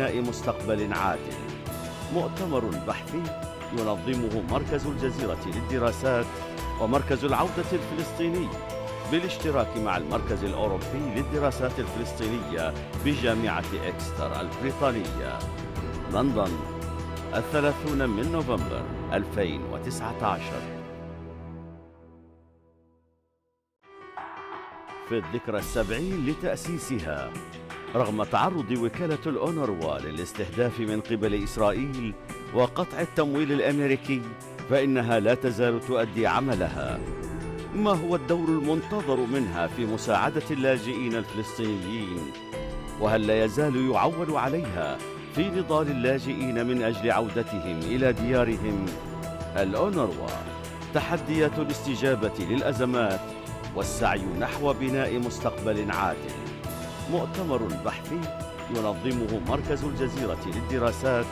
بناء مستقبل عادل. مؤتمر بحثي ينظمه مركز الجزيرة للدراسات ومركز العودة الفلسطيني بالاشتراك مع المركز الأوروبي للدراسات الفلسطينية بجامعة إكستر البريطانية. لندن، 30 من نوفمبر 2019. في الذكرى 70 لتأسيسها، رغم تعرض وكالة الأونروا للاستهداف من قبل إسرائيل وقطع التمويل الأمريكي، فإنها لا تزال تؤدي عملها. ما هو الدور المنتظر منها في مساعدة اللاجئين الفلسطينيين؟ وهل لا يزال يعول عليها في نضال اللاجئين من أجل عودتهم إلى ديارهم؟ الأونروا، تحديات الاستجابة للأزمات والسعي نحو بناء مستقبل عادل. مؤتمر بحثي ينظمه مركز الجزيرة للدراسات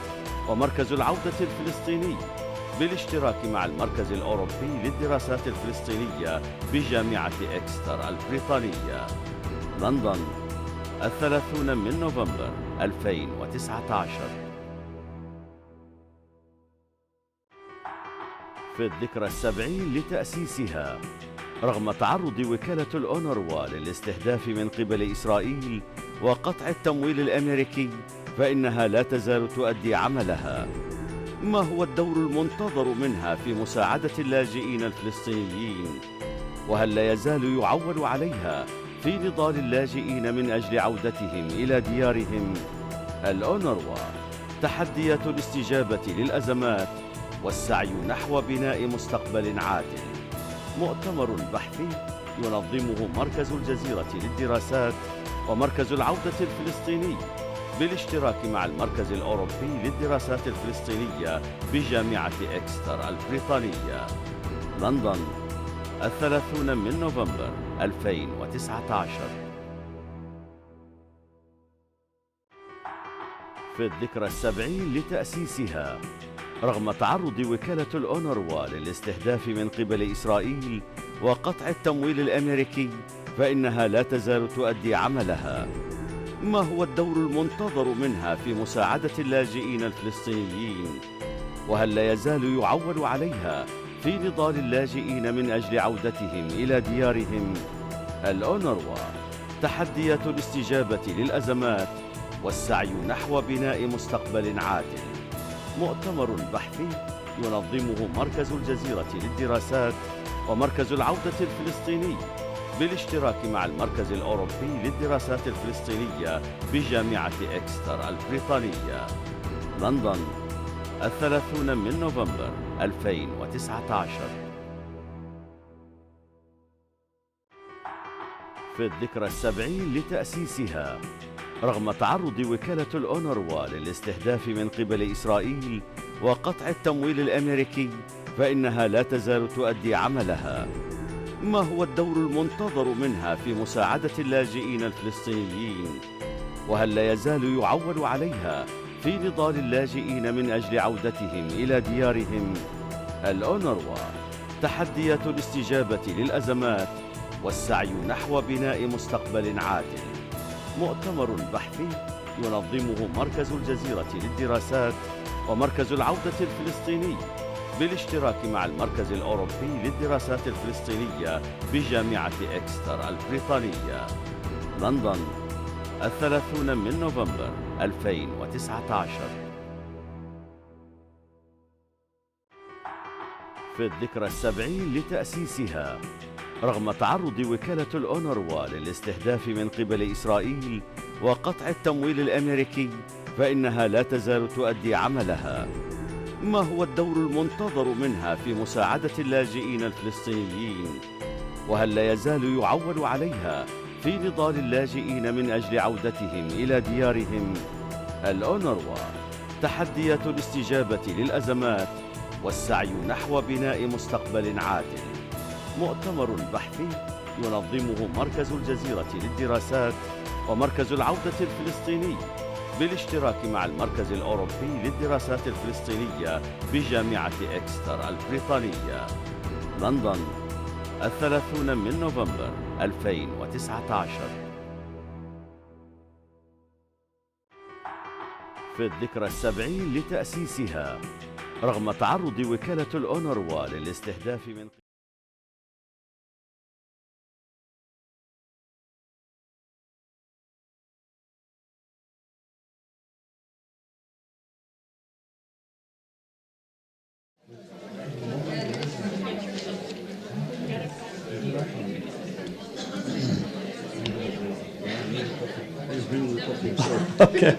ومركز العودة الفلسطيني بالاشتراك مع المركز الأوروبي للدراسات الفلسطينية بجامعة إكستر البريطانية. لندن، 30 من نوفمبر 2019. في الذكرى 70 لتأسيسها، رغم تعرض وكالة الأونروا للاستهداف من قبل إسرائيل وقطع التمويل الأمريكي، فإنها لا تزال تؤدي عملها. ما هو الدور المنتظر منها في مساعدة اللاجئين الفلسطينيين؟ وهل لا يزال يعول عليها في نضال اللاجئين من أجل عودتهم إلى ديارهم؟ الأونروا، تحديات الاستجابة للأزمات والسعي نحو بناء مستقبل عادل. مؤتمر بحثي ينظمه مركز الجزيرة للدراسات ومركز العودة الفلسطيني بالاشتراك مع المركز الأوروبي للدراسات الفلسطينية بجامعة إكستر البريطانية. لندن، 30 من نوفمبر 2019. في الذكرى 70 لتأسيسها، رغم تعرض وكالة الأونروا للاستهداف من قبل إسرائيل وقطع التمويل الأمريكي، فإنها لا تزال تؤدي عملها. ما هو الدور المنتظر منها في مساعدة اللاجئين الفلسطينيين؟ وهل لا يزال يعول عليها في نضال اللاجئين من أجل عودتهم إلى ديارهم؟ الأونروا، تحديات الاستجابة للأزمات والسعي نحو بناء مستقبل عادل. مؤتمر بحثي ينظمه مركز الجزيرة للدراسات ومركز العودة الفلسطيني بالاشتراك مع المركز الأوروبي للدراسات الفلسطينية بجامعة إكستر البريطانية. لندن، 30 من نوفمبر 2019. في الذكرى 70 لتأسيسها، رغم تعرض وكالة الأونروا للاستهداف من قبل إسرائيل وقطع التمويل الأمريكي، فإنها لا تزال تؤدي عملها. ما هو الدور المنتظر منها في مساعدة اللاجئين الفلسطينيين؟ وهل لا يزال يعول عليها في نضال اللاجئين من أجل عودتهم إلى ديارهم؟ الأونروا، تحديات الاستجابة للأزمات والسعي نحو بناء مستقبل عادل. مؤتمر بحثي ينظمه مركز الجزيرة للدراسات ومركز العودة الفلسطيني بالاشتراك مع المركز الأوروبي للدراسات الفلسطينية بجامعة إكستر البريطانية. لندن، 30 من نوفمبر 2019. في الذكرى 70 لتأسيسها، رغم تعرض وكالة الأونروا للاستهداف من قبل إسرائيل وقطع التمويل الأمريكي، فإنها لا تزال تؤدي عملها. ما هو الدور المنتظر منها في مساعدة اللاجئين الفلسطينيين؟ وهل لا يزال يعول عليها في نضال اللاجئين من أجل عودتهم إلى ديارهم؟ الأونروا، تحديات الاستجابة للأزمات والسعي نحو بناء مستقبل عادل. مؤتمر بحثي ينظمه مركز الجزيرة للدراسات ومركز العودة الفلسطيني بالاشتراك مع المركز الأوروبي للدراسات الفلسطينية بجامعة إكستر البريطانية. لندن، 30 من نوفمبر 2019. في الذكرى 70 لتأسيسها، رغم تعرض وكالة الأونروا للاستهداف من Okay.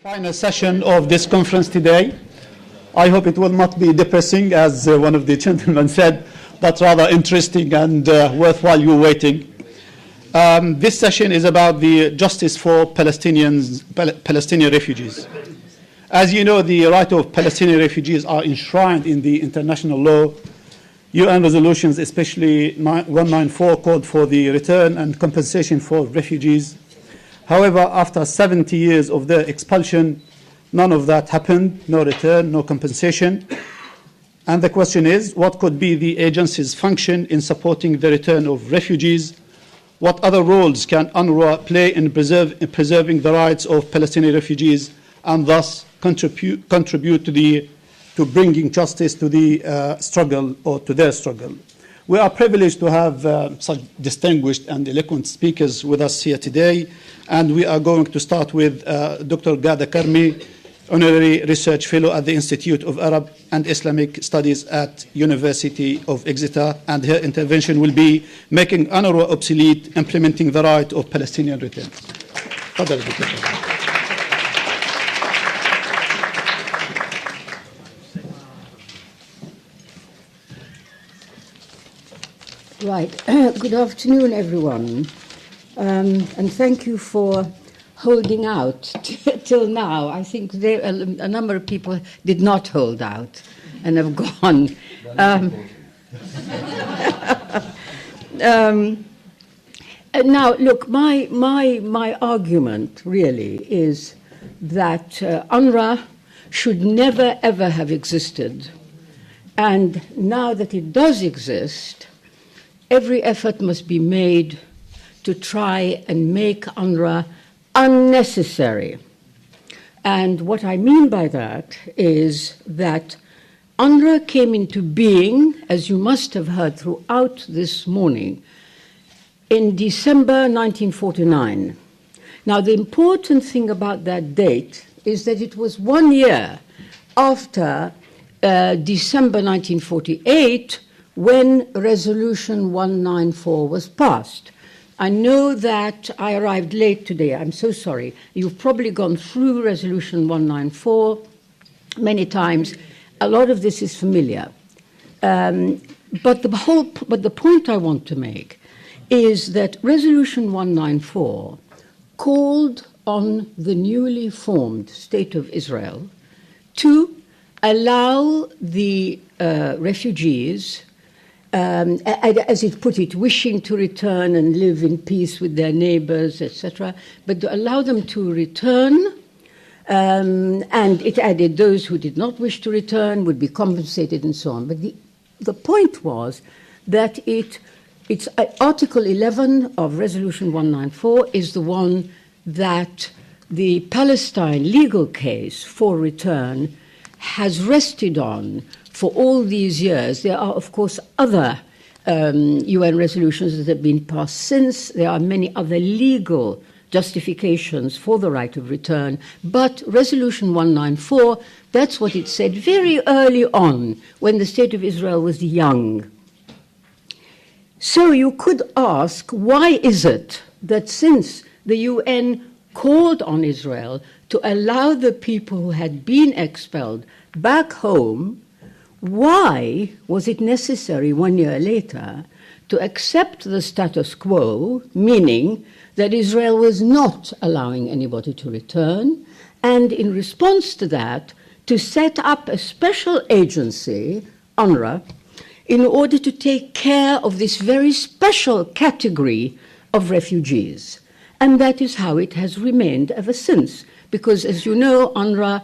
Final session of this conference today. I hope it will not be depressing, as one of the gentlemen said, but rather interesting and worthwhile you waiting. This session is about the justice for Palestinian refugees. As you know, the right of Palestinian refugees are enshrined in the international law. UN resolutions, especially 194, called for the return and compensation for refugees. However, after 70 years of their expulsion, none of that happened, no return, no compensation. And the question is, what could be the agency's function in supporting the return of refugees? What other roles can UNRWA play in preserving the rights of Palestinian refugees and thus contribute to bringing justice to the struggle or to their struggle? We are privileged to have such distinguished and eloquent speakers with us here today, and we are going to start with Dr. Ghada Karmi, Honorary Research Fellow at the Institute of Arab and Islamic Studies at University of Exeter, and her intervention will be making UNRWA obsolete, implementing the right of Palestinian return. Right. Good afternoon, everyone. And thank you for holding out till now. I think a number of people did not hold out and have gone. Now, look, my argument really is that UNRWA should never, ever have existed. And now that it does exist, every effort must be made to try and make UNRWA unnecessary. And what I mean by that is that UNRWA came into being, as you must have heard throughout this morning, in December 1949. Now, the important thing about that date is that it was 1 year after December 1948 when Resolution 194 was passed. I know that I arrived late today. I'm so sorry. You've probably gone through Resolution 194 many times. A lot of this is familiar. But the point I want to make is that Resolution 194 called on the newly formed State of Israel to allow the refugees, as it put it, wishing to return and live in peace with their neighbors, etc., but to allow them to return. And it added those who did not wish to return would be compensated and so on. But the point was that it's Article 11 of Resolution 194 is the one that the Palestine legal case for return has rested on for all these years. There are, of course, other UN resolutions that have been passed since. There are many other legal justifications for the right of return. But Resolution 194, that's what it said very early on when the State of Israel was young. So you could ask, why is it that since the UN called on Israel to allow the people who had been expelled back home, why was it necessary 1 year later to accept the status quo, meaning that Israel was not allowing anybody to return, and in response to that, to set up a special agency, UNRWA, in order to take care of this very special category of refugees? And that is how it has remained ever since, because, as you know, UNRWA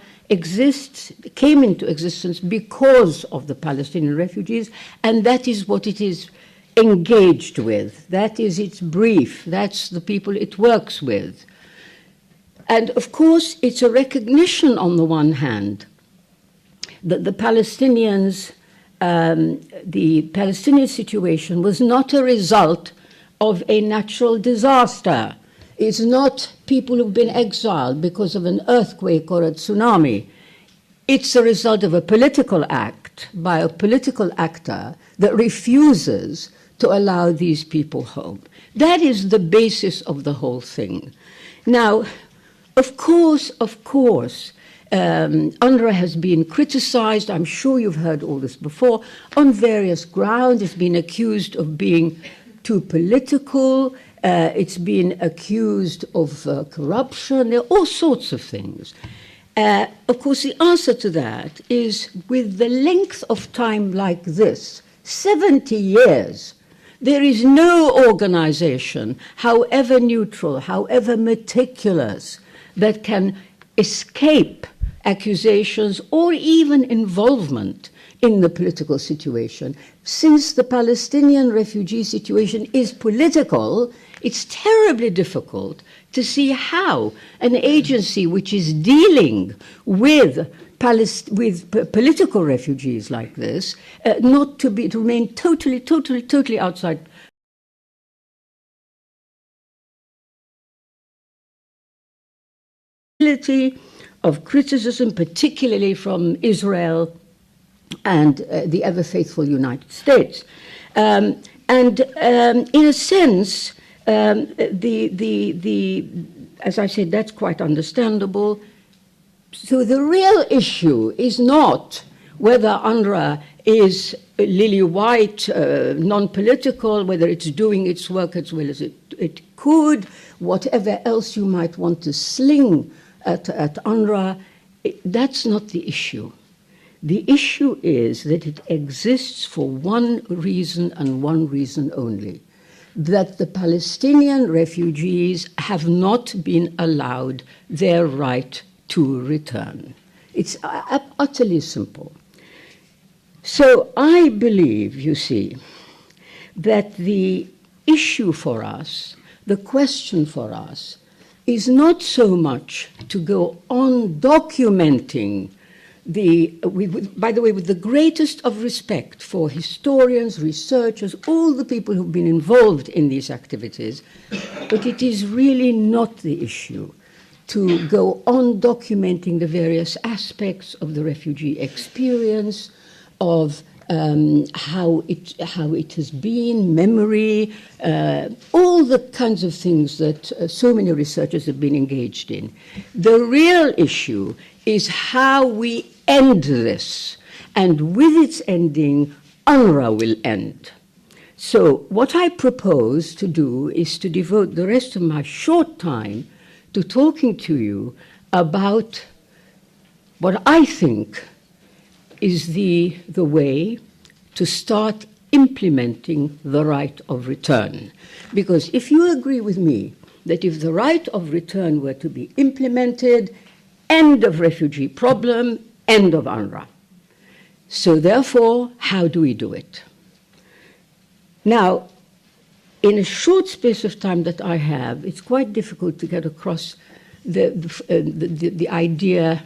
came into existence because of the Palestinian refugees, and that is what it is engaged with. That is its brief. That's the people it works with. And, of course, it's a recognition, on the one hand, that the Palestinian situation was not a result of a natural disaster. It's not people who've been exiled because of an earthquake or a tsunami. It's a result of a political act by a political actor that refuses to allow these people home. That is the basis of the whole thing. Now, of course, UNRWA has been criticized, I'm sure you've heard all this before, on various grounds. It's been accused of being too political, it's been accused of corruption, there are all sorts of things. Of course, the answer to that is, with the length of time like this, 70 years, there is no organization, however neutral, however meticulous, that can escape accusations or even involvement in the political situation. Since the Palestinian refugee situation is political, it's terribly difficult to see how an agency which is dealing with political refugees like this, to remain totally outside of criticism, particularly from Israel and the ever faithful United States. In a sense, as I said, that's quite understandable. So the real issue is not whether UNRWA is lily white, non-political, whether it's doing its work as well as it could, whatever else you might want to sling at UNRWA. That's not the issue. The issue is that it exists for one reason and one reason only, that the Palestinian refugees have not been allowed their right to return. It's utterly simple. So I believe, you see, that the issue for us, the question for us, is not so much to go on documenting by the way, with the greatest of respect for historians, researchers, all the people who've been involved in these activities, but it is really not the issue to go on documenting the various aspects of the refugee experience, of how it has been, memory, all the kinds of things that so many researchers have been engaged in. The real issue is how we end this, and with its ending, UNRWA will end. So what I propose to do is to devote the rest of my short time to talking to you about what I think is the way to start implementing the right of return. Because if you agree with me that if the right of return were to be implemented, end of refugee problem, end of UNRWA. So therefore, how do we do it? Now, in a short space of time that I have, it's quite difficult to get across the idea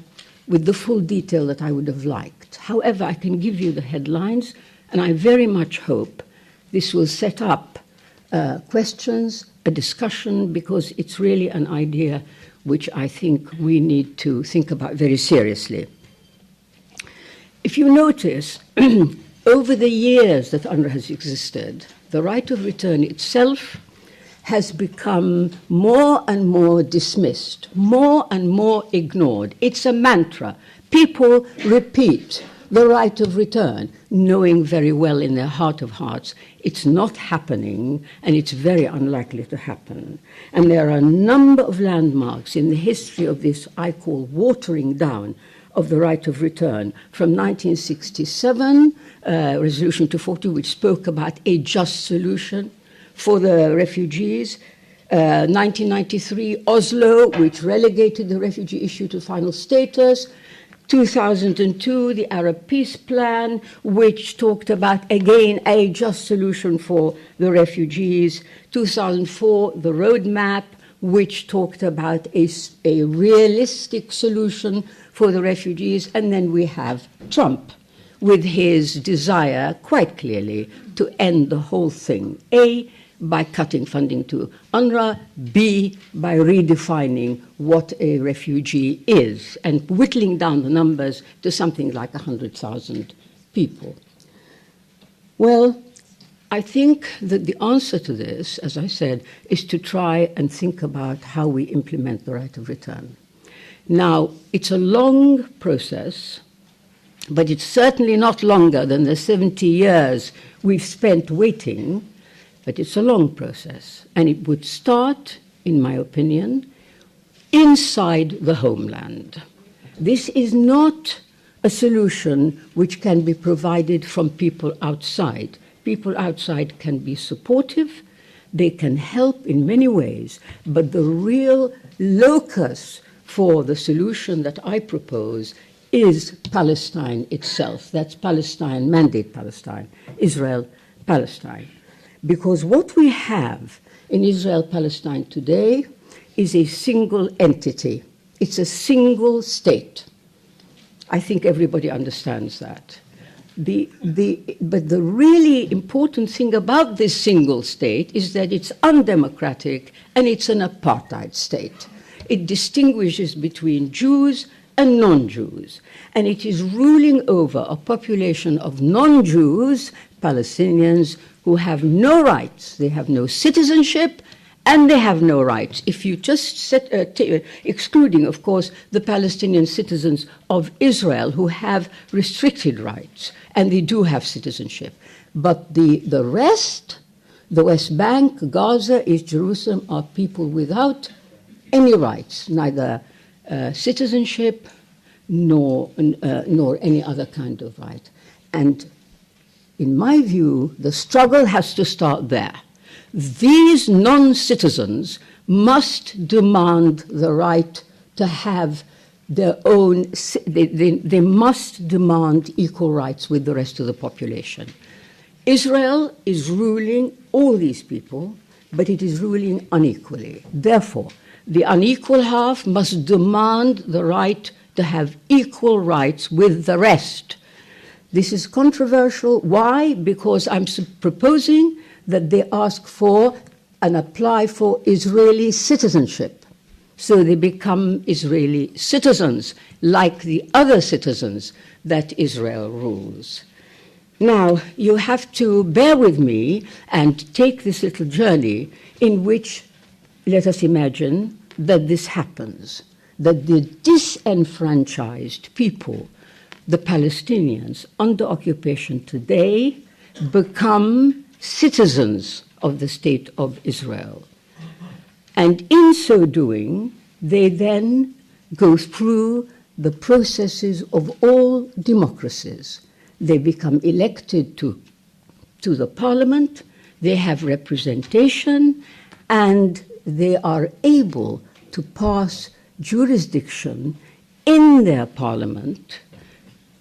with the full detail that I would have liked. However, I can give you the headlines, and I very much hope this will set up questions, a discussion, because it's really an idea which I think we need to think about very seriously. If you notice, over the years that UNRWA has existed, the right of return itself has become more and more dismissed, more and more ignored. It's a mantra. People repeat the right of return, knowing very well in their heart of hearts it's not happening and it's very unlikely to happen. And there are a number of landmarks in the history of this I call watering down of the right of return. From 1967, Resolution 240, which spoke about a just solution for the refugees. 1993, Oslo, which relegated the refugee issue to final status. 2002, the Arab Peace Plan, which talked about, again, a just solution for the refugees. 2004, the roadmap, which talked about a realistic solution for the refugees. And then we have Trump, with his desire, quite clearly, to end the whole thing. A, by cutting funding to UNRWA, B, by redefining what a refugee is and whittling down the numbers to something like 100,000 people. Well, I think that the answer to this, as I said, is to try and think about how we implement the right of return. Now, it's a long process, but it's certainly not longer than the 70 years we've spent waiting. But it's a long process, and it would start, in my opinion, inside the homeland. This is not a solution which can be provided from people outside. People outside can be supportive, they can help in many ways, but the real locus for the solution that I propose is Palestine itself. That's Palestine, Mandate Palestine, Israel, Palestine. Because what we have in Israel-Palestine today is a single entity. It's a single state. I think everybody understands that. But the really important thing about this single state is that it's undemocratic and it's an apartheid state. It distinguishes between Jews and non-Jews. And it is ruling over a population of non-Jews, Palestinians, who have no rights, they have no citizenship, and they have no rights. If you just excluding, of course, the Palestinian citizens of Israel who have restricted rights, and they do have citizenship. But the rest, the West Bank, Gaza, East Jerusalem, are people without any rights, neither citizenship nor any other kind of right. And in my view, the struggle has to start there. These non-citizens must demand the right to have their own, they must demand equal rights with the rest of the population. Israel is ruling all these people, but it is ruling unequally. Therefore, the unequal half must demand the right to have equal rights with the rest. This is controversial. Why? Because I'm proposing that they ask for and apply for Israeli citizenship. So they become Israeli citizens, like the other citizens that Israel rules. Now, you have to bear with me and take this little journey in which, let us imagine that this happens, that the disenfranchised people, the Palestinians under occupation today, become citizens of the State of Israel. And in so doing, they then go through the processes of all democracies. They become elected to the parliament, they have representation, and they are able to pass jurisdiction in their parliament,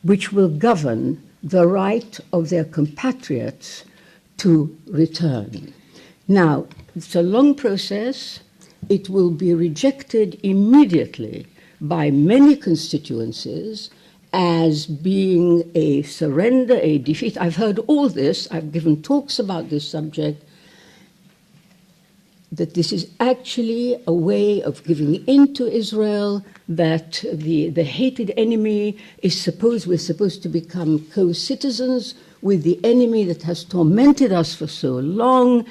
which will govern the right of their compatriots to return. Now, it's a long process. It will be rejected immediately by many constituencies as being a surrender, a defeat. I've heard all this. I've given talks about this subject, that this is actually a way of giving in to Israel, that the hated enemy we're supposed to become co-citizens with the enemy that has tormented us for so long.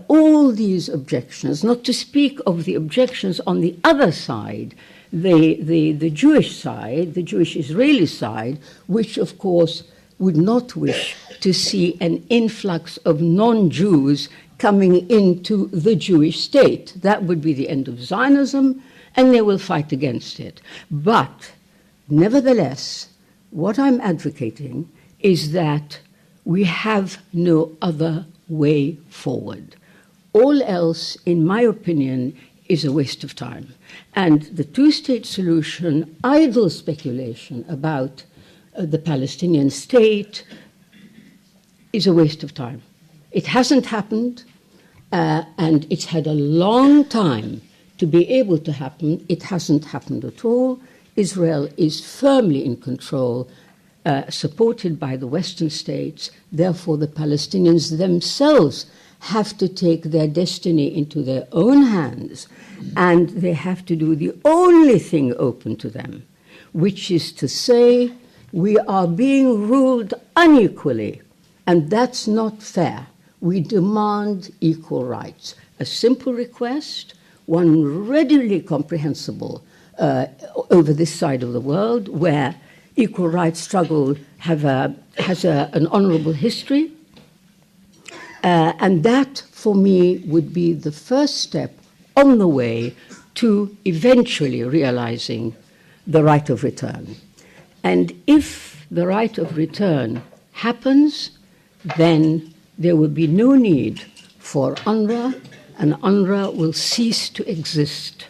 All these objections, not to speak of the objections on the other side, the Jewish side, the Jewish Israeli side, which of course would not wish to see an influx of non-Jews coming into the Jewish state. That would be the end of Zionism, and they will fight against it. But nevertheless, what I'm advocating is that we have no other way forward. All else, in my opinion, is a waste of time. And the two-state solution, idle speculation about the Palestinian state, is a waste of time. It hasn't happened, and it's had a long time to be able to happen. It hasn't happened at all. Israel is firmly in control, supported by the Western states. Therefore, the Palestinians themselves have to take their destiny into their own hands, and they have to do the only thing open to them, which is to say, we are being ruled unequally, and that's not fair. We demand equal rights. A simple request, one readily comprehensible over this side of the world, where equal rights struggle has an honorable history. And that, for me, would be the first step on the way to eventually realizing the right of return. And if the right of return happens, then there will be no need for UNRWA, and UNRWA will cease to exist.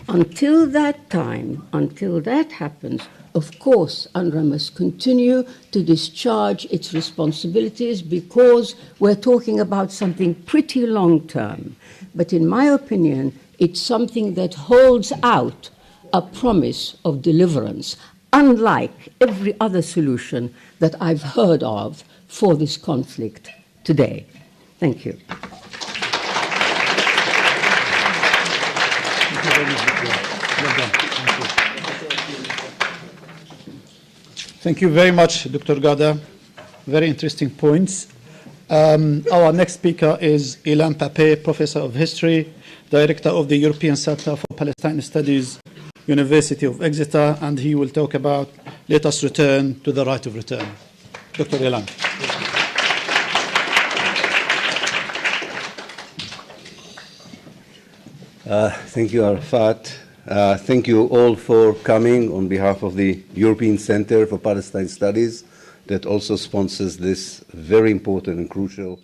Until that time, until that happens, of course, UNRWA must continue to discharge its responsibilities, because we're talking about something pretty long-term. But in my opinion, it's something that holds out a promise of deliverance, unlike every other solution that I've heard of for this conflict today. Thank you. Thank you very much, Dr. Gada. Very interesting points. Our next speaker is Ilan Pape, Professor of History, Director of the European Center for Palestine Studies, University of Exeter, and he will talk about Let Us Return to the Right of Return. Dr. Ilan. Thank you, Arafat. Thank you all for coming on behalf of the European Center for Palestine Studies that also sponsors this very important and crucial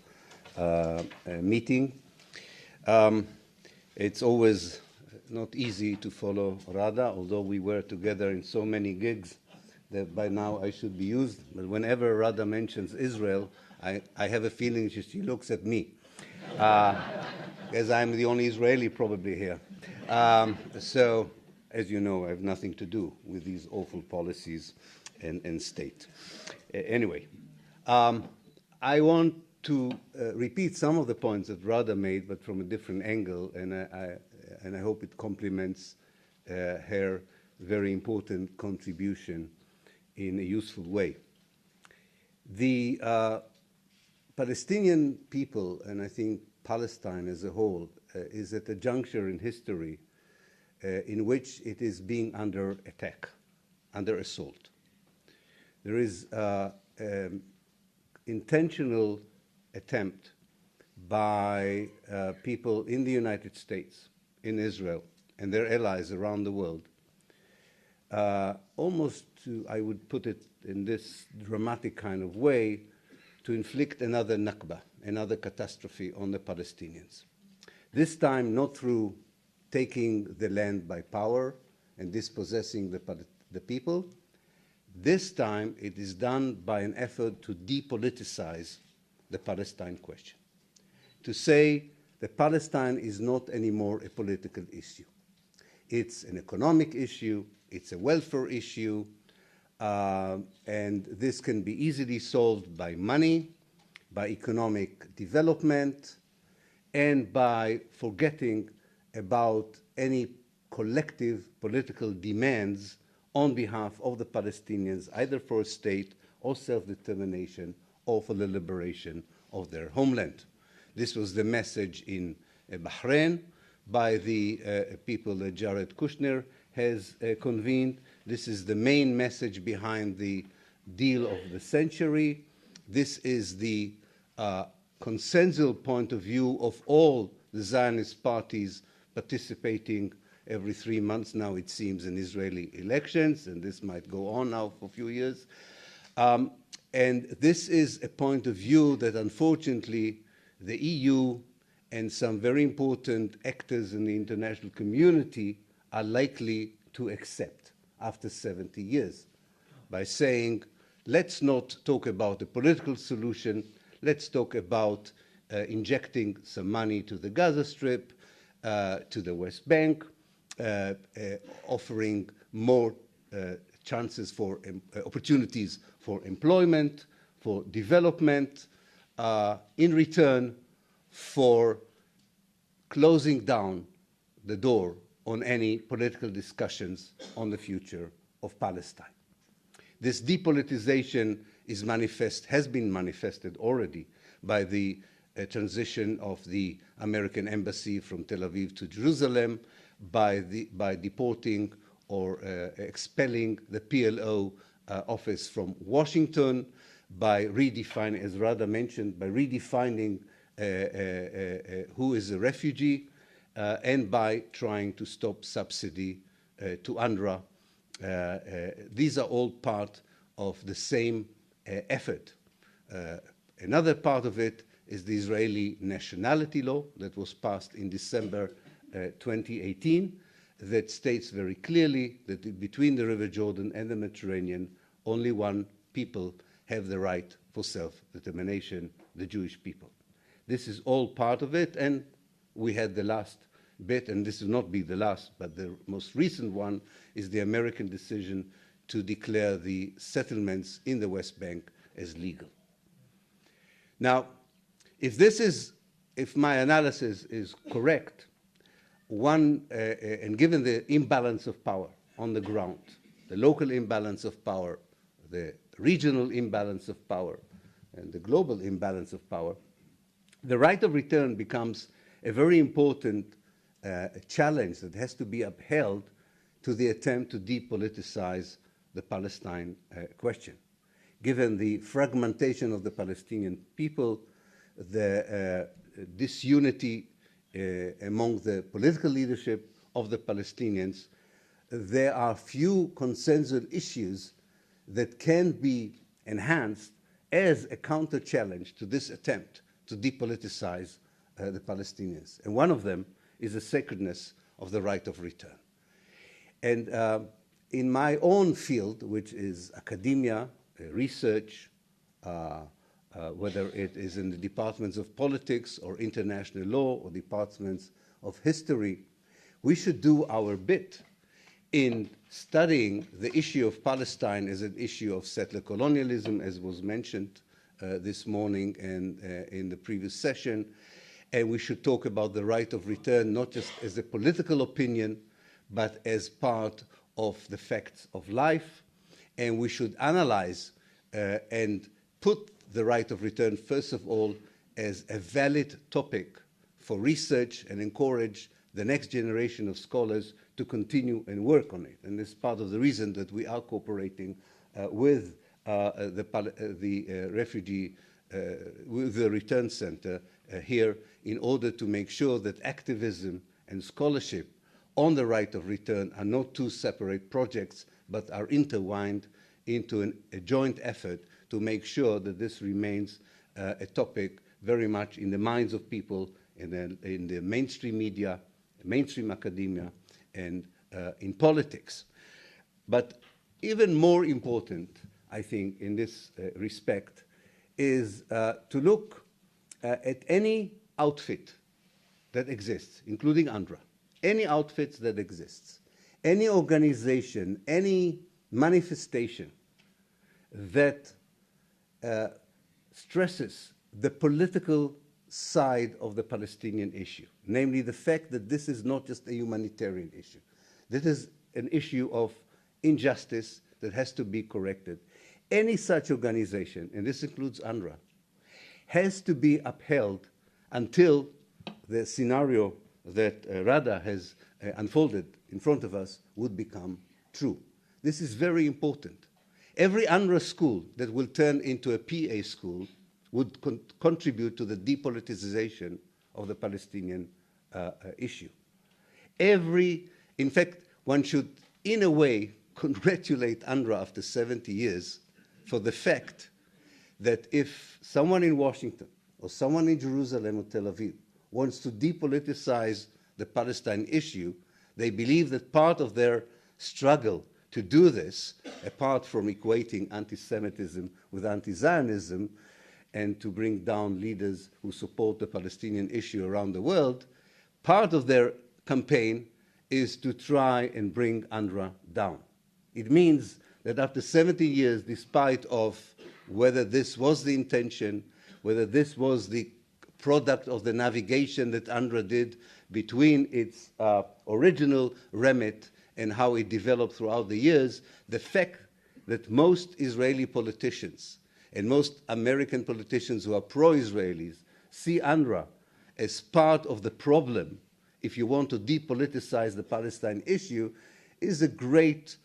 meeting. It's always not easy to follow Rada, although we were together in so many gigs that by now I should be used. But whenever Rada mentions Israel, I have a feeling she looks at me, as I'm the only Israeli probably here. So, as you know, I have nothing to do with these awful policies and state. Anyway, I want to repeat some of the points that Rada made, but from a different angle, and I hope it complements her very important contribution in a useful way. The Palestinian people, and I think Palestine as a whole, is at a juncture in history in which it is being under attack, under assault. There is intentional attempt by people in the United States, in Israel, and their allies around the world, almost to, I would put it in this dramatic kind of way, to inflict another Nakba, another catastrophe on the Palestinians. This time not through taking the land by power and dispossessing the people. This time it is done by an effort to depoliticize the Palestine question, to say that Palestine is not anymore a political issue. It's an economic issue, it's a welfare issue, and this can be easily solved by money, by economic development, and by forgetting about any collective political demands on behalf of the Palestinians, either for a state or self-determination or for the liberation of their homeland. This was the message in Bahrain by the people that Jared Kushner has convened. This is the main message behind the deal of the century. This is the consensual point of view of all the Zionist parties participating every 3 months now, it seems, in Israeli elections, and this might go on now for a few years. And this is a point of view that, unfortunately, the EU and some very important actors in the international community are likely to accept after 70 years by saying, let's not talk about a political solution, let's talk about injecting some money to the Gaza Strip, to the West Bank, offering more chances for opportunities for employment, for development, in return for closing down the door on any political discussions on the future of Palestine. This depoliticization has been manifested already by the transition of the American embassy from Tel Aviv to Jerusalem, by deporting or expelling the PLO office from Washington, by redefining, as Rada mentioned, by redefining who is a refugee, and by trying to stop subsidy to UNRWA. These are all part of the same effort. Another part of it is the Israeli Nationality Law that was passed in December 2018 that states very clearly that between the River Jordan and the Mediterranean, only one people have the right for self-determination, the Jewish people. This is all part of it, and we had the last bit, and this will not be the last, but the most recent one is the American decision to declare the settlements in the West Bank as legal. Now, if my analysis is correct, and given the imbalance of power on the ground, the local imbalance of power, the regional imbalance of power, and the global imbalance of power, the right of return becomes a very important challenge that has to be upheld to the attempt to depoliticize the Palestine question. Given the fragmentation of the Palestinian people, the disunity among the political leadership of the Palestinians, there are few consensual issues that can be enhanced as a counter-challenge to this attempt to depoliticize the Palestinians. And one of them is the sacredness of the right of return. And in my own field, which is academia, research, whether it is in the departments of politics or international law or departments of history, we should do our bit in studying the issue of Palestine as an issue of settler colonialism, as was mentioned this morning and in the previous session. And we should talk about the right of return not just as a political opinion, but as part of the facts of life. And we should analyze and put the right of return, first of all, as a valid topic for research and encourage the next generation of scholars to continue and work on it. And this is part of the reason that we are cooperating with the refugee with the Return Center here in order to make sure that activism and scholarship on the right of return are not two separate projects, but are intertwined into a joint effort to make sure that this remains a topic very much in the minds of people in the mainstream media, mainstream academia, and in politics. But even more important, I think, in this respect, is to look at any outfit that exists, including UNRWA, any outfits that exists, any organization, any manifestation that stresses the political side of the Palestinian issue, namely the fact that this is not just a humanitarian issue. This is an issue of injustice that has to be corrected. Any such organization, and this includes UNRWA, has to be upheld until the scenario that Rada has unfolded in front of us would become true. This is very important. Every UNRWA school that will turn into a PA school would contribute to the depoliticization of the Palestinian issue. In fact, one should, in a way, congratulate UNRWA after 70 years for the fact that if someone in Washington or someone in Jerusalem or Tel Aviv wants to depoliticize the Palestine issue, they believe that part of their struggle to do this, apart from equating anti-Semitism with anti-Zionism and to bring down leaders who support the Palestinian issue around the world, part of their campaign is to try and bring UNRWA down. It means that after 70 years, despite of whether this was the intention, whether this was the product of the navigation that UNRWA did between its original remit and how it developed throughout the years, the fact that most Israeli politicians and most American politicians who are pro-Israelis see UNRWA as part of the problem if you want to depoliticize the Palestine issue is a great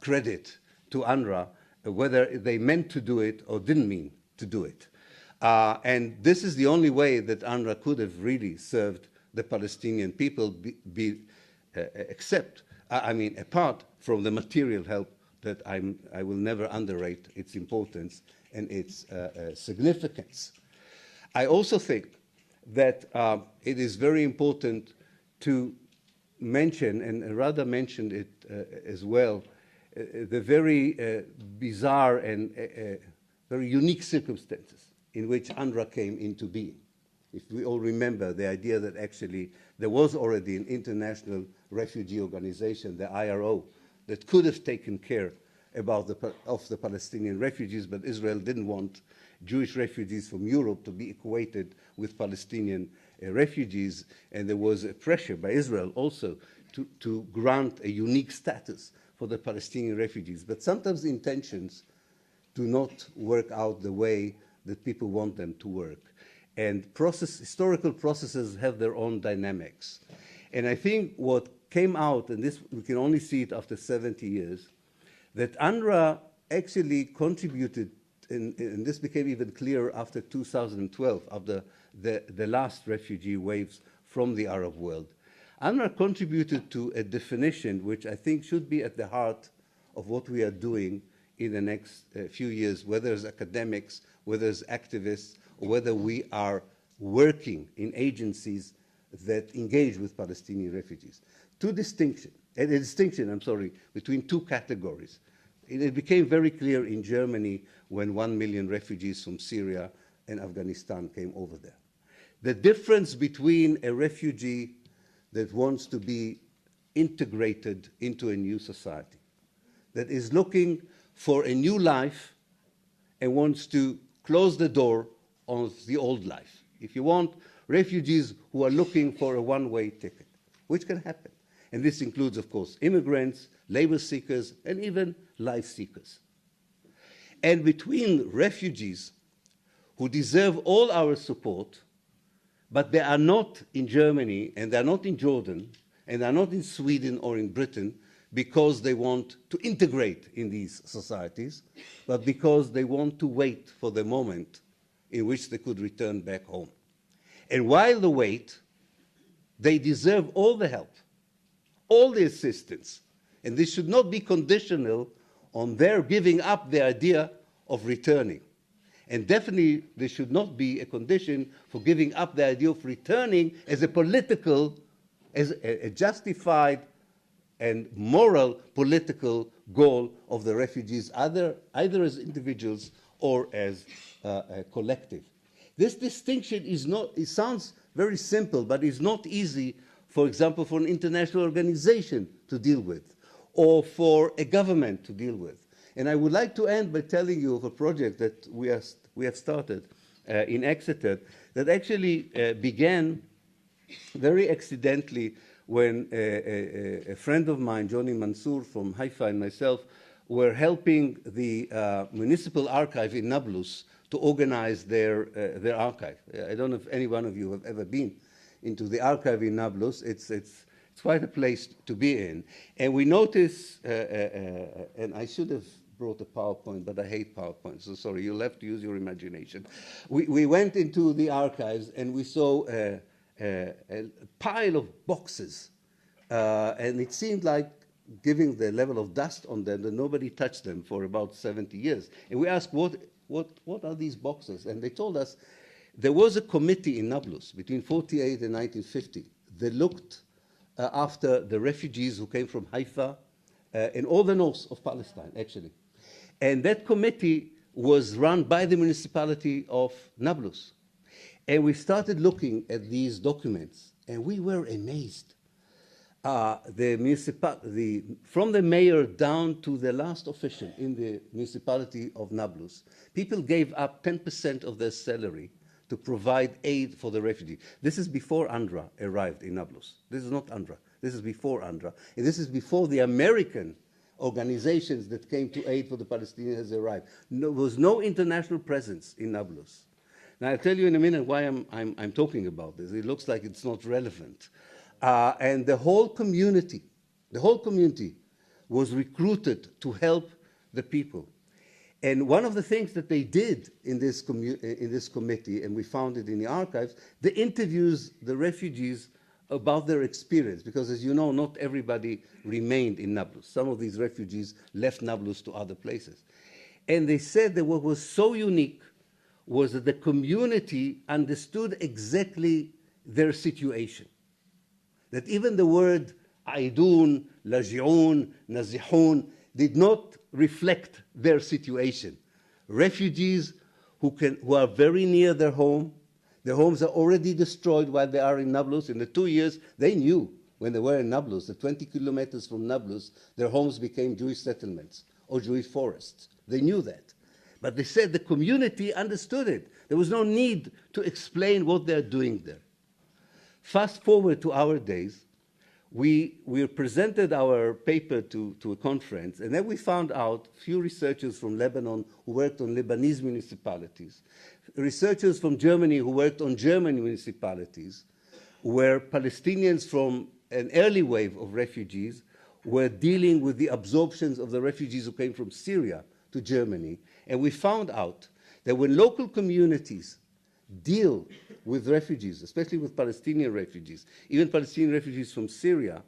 credit to UNRWA, whether they meant to do it or didn't mean to do it. And this is the only way that UNRWA could have really served the Palestinian people, apart from the material help that I will never underrate its importance and its significance. I also think that it is very important to mention, and Rada mentioned it as well, the very bizarre and very unique circumstances in which UNRWA came into being. If we all remember the idea that actually there was already an international refugee organization, the IRO, that could have taken care of the Palestinian refugees, but Israel didn't want Jewish refugees from Europe to be equated with Palestinian refugees, and there was a pressure by Israel also to grant a unique status for the Palestinian refugees. But sometimes the intentions do not work out the way that people want them to work. And historical processes have their own dynamics. And I think what came out, and this we can only see it after 70 years, that UNRWA actually contributed, and this became even clearer after 2012, after the last refugee waves from the Arab world. UNRWA contributed to a definition which I think should be at the heart of what we are doing in the next few years, whether as academics, whether as activists, or whether we are working in agencies that engage with Palestinian refugees. A distinction, between two categories. It became very clear in Germany when 1 million refugees from Syria and Afghanistan came over there. The difference between a refugee that wants to be integrated into a new society, that is looking for a new life and wants to close the door on the old life. If you want refugees who are looking for a one-way ticket, which can happen. And this includes, of course, immigrants, labor seekers, and even life seekers. And between refugees who deserve all our support, but they are not in Germany, and they're not in Jordan, and they're not in Sweden or in Britain because they want to integrate in these societies, but because they want to wait for the moment in which they could return back home. And while they wait, they deserve all the help, all the assistance. And this should not be conditional on their giving up the idea of returning. And definitely there should not be a condition for giving up the idea of returning as a political, as a justified and moral political goal of the refugees, either as individuals or as a collective. This distinction is not, it sounds very simple, but it's not easy, for example, for an international organization to deal with, or for a government to deal with. And I would like to end by telling you of a project that we have started in Exeter that actually began very accidentally when a friend of mine, Johnny Mansour from Haifa, and myself were helping the municipal archive in Nablus to organize their archive. I don't know if any one of you have ever been into the archive in Nablus. It's quite a place to be in. And we noticed, and I should have brought a PowerPoint, but I hate PowerPoint, so sorry, you'll have to use your imagination. We went into the archives and we saw a pile of boxes, and it seemed like, given the level of dust on them, that nobody touched them for about 70 years. And we asked, what are these boxes? And they told us there was a committee in Nablus between 48 and 1950 that looked after the refugees who came from Haifa and all the north of Palestine, actually. And that committee was run by the municipality of Nablus. And we started looking at these documents, and we were amazed. From the mayor down to the last official in the municipality of Nablus, people gave up 10% of their salary to provide aid for the refugee. This is before UNRWA arrived in Nablus. This is not UNRWA. This is before UNRWA. And this is before the American organizations that came to aid for the Palestinians arrived. There was no international presence in Nablus. Now, I'll tell you in a minute why I'm talking about this. It looks like it's not relevant. And the whole community was recruited to help the people. And one of the things that they did in this committee, and we found it in the archives, they interviews the refugees about their experience, because as you know, not everybody remained in Nablus. Some of these refugees left Nablus to other places. And they said that what was so unique was that the community understood exactly their situation. That even the word aidun, laji'un, nazihun did not reflect their situation. Refugees who are very near their home, their homes are already destroyed while they are in Nablus. In the 2 years, they knew when they were in Nablus, that 20 kilometers from Nablus, their homes became Jewish settlements or Jewish forests. They knew that. But they said the community understood it. There was no need to explain what they're doing there. Fast forward to our days, we presented our paper to a conference, and then we found out few researchers from Lebanon who worked on Lebanese municipalities, researchers from Germany who worked on German municipalities, where Palestinians from an early wave of refugees were dealing with the absorptions of the refugees who came from Syria to Germany. And we found out that when local communities deal with refugees, especially with Palestinian refugees, even Palestinian refugees from Syria,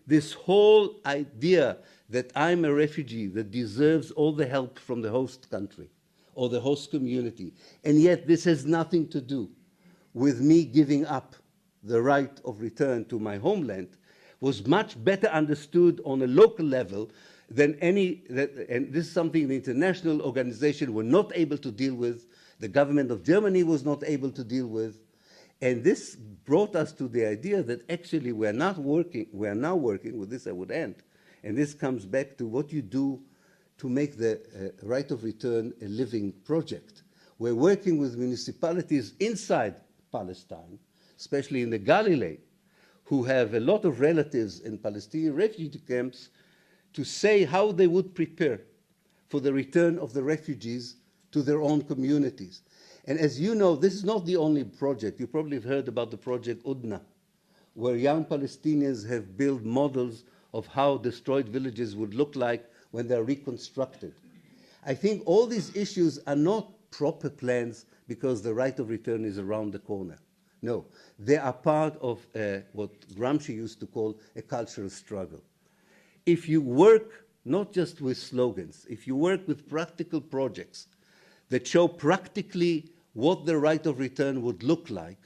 this whole idea that I'm a refugee that deserves all the help from the host country or the host community, and yet this has nothing to do with me giving up the right of return to my homeland, was much better understood on a local level than and this is something the international organization were not able to deal with. The government of Germany was not able to deal with. And this brought us to the idea that actually we are now working with this, I would end. And this comes back to what you do to make the right of return a living project. We're working with municipalities inside Palestine, especially in the Galilee, who have a lot of relatives in Palestinian refugee camps, to say how they would prepare for the return of the refugees to their own communities. And as you know, this is not the only project. You probably have heard about the project Udna, where young Palestinians have built models of how destroyed villages would look like when they're reconstructed. I think all these issues are not proper plans because the right of return is around the corner. No, they are part of what Gramsci used to call a cultural struggle. If you work not just with slogans, if you work with practical projects that show practically what the right of return would look like,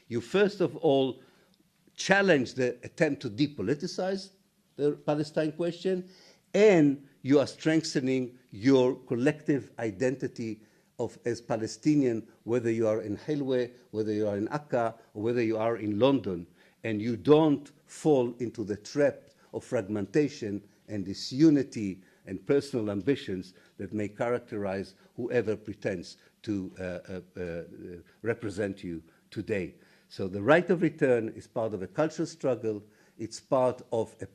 you first of all challenge the attempt to depoliticize the Palestine question, and you are strengthening your collective identity as Palestinian, whether you are in Hilwe, whether you are in Akka, or whether you are in London, and you don't fall into the trap of fragmentation and disunity and personal ambitions that may characterize whoever pretends to represent you today. So the right of return is part of a cultural struggle. It's part of a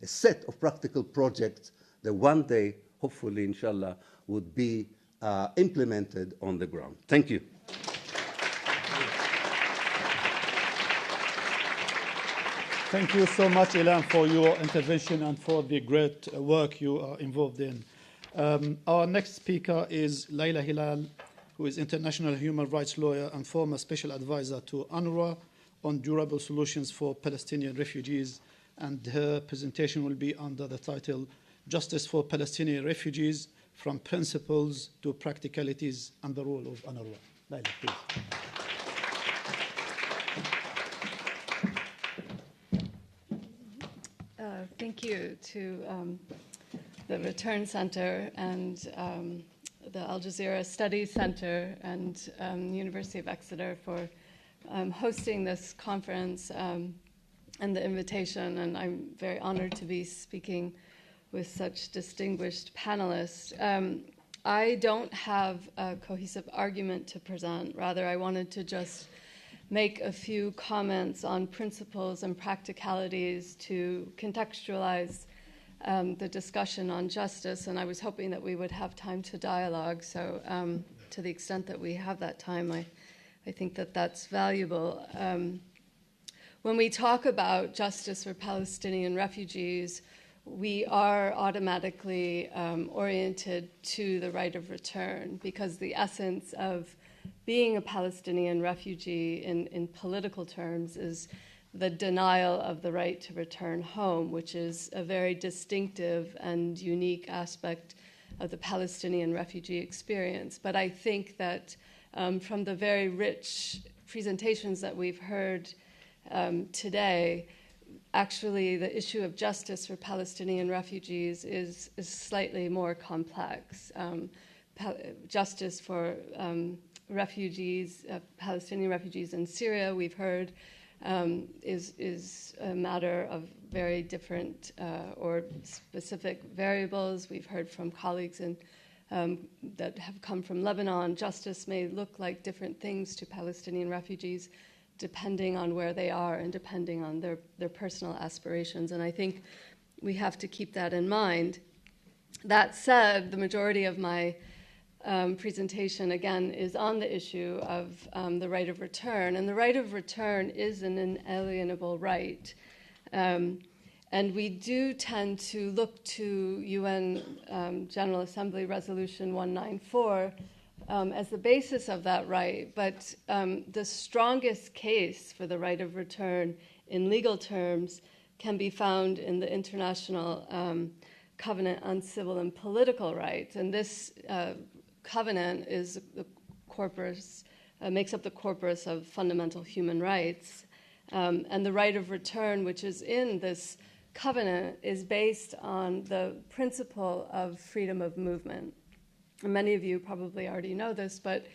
set of practical projects that one day, hopefully, inshallah, would be implemented on the ground. Thank you. Thank you so much, Ilan, for your intervention and for the great work you are involved in. Our next speaker is Layla Hilal, who is international human rights lawyer and former special advisor to UNRWA on durable solutions for Palestinian refugees. And her presentation will be under the title, Justice for Palestinian Refugees, From Principles to Practicalities and the Role of UNRWA. Layla, please. Thank you to the Return Center and the Al Jazeera Studies Center and University of Exeter for hosting this conference and the invitation. And I'm very honored to be speaking with such distinguished panelists. I don't have a cohesive argument to present. Rather, I wanted to just make a few comments on principles and practicalities to contextualize the discussion on justice, and I was hoping that we would have time to dialogue. So to the extent that we have that time, I think that that's valuable. When we talk about justice for Palestinian refugees, we are automatically oriented to the right of return, because the essence of being a Palestinian refugee in political terms is the denial of the right to return home, which is a very distinctive and unique aspect of the Palestinian refugee experience. But I think that from the very rich presentations that we've heard today, actually the issue of justice for Palestinian refugees is slightly more complex. Justice for refugees, Palestinian refugees in Syria, we've heard, is a matter of very different or specific variables. We've heard from colleagues that have come from Lebanon. Justice may look like different things to Palestinian refugees depending on where they are and depending on their personal aspirations. And I think we have to keep that in mind. That said, the majority of my presentation, again, is on the issue of the right of return. And the right of return is an inalienable right. And we do tend to look to UN General Assembly Resolution 194 as the basis of that right. But the strongest case for the right of return in legal terms can be found in the International Covenant on Civil and Political Rights. And this covenant is the corpus, makes up the corpus of fundamental human rights. And the right of return, which is in this covenant, is based on the principle of freedom of movement. And many of you probably already know this, but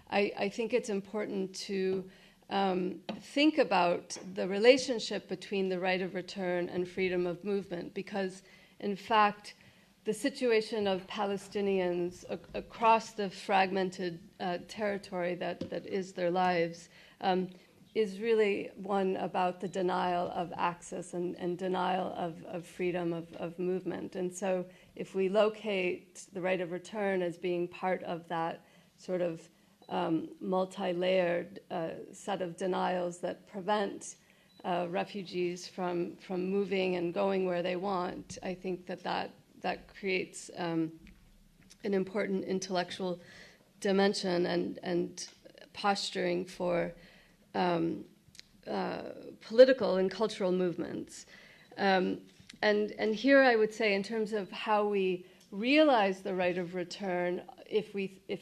I think it's important to think about the relationship between the right of return and freedom of movement, because, in fact, the situation of Palestinians across the fragmented territory that is their lives is really one about the denial of access and denial of freedom of movement. And so if we locate the right of return as being part of that sort of multi-layered set of denials that prevent refugees from moving and going where they want, I think that creates an important intellectual dimension and posturing for political and cultural movements. And here I would say, in terms of how we realize the right of return, if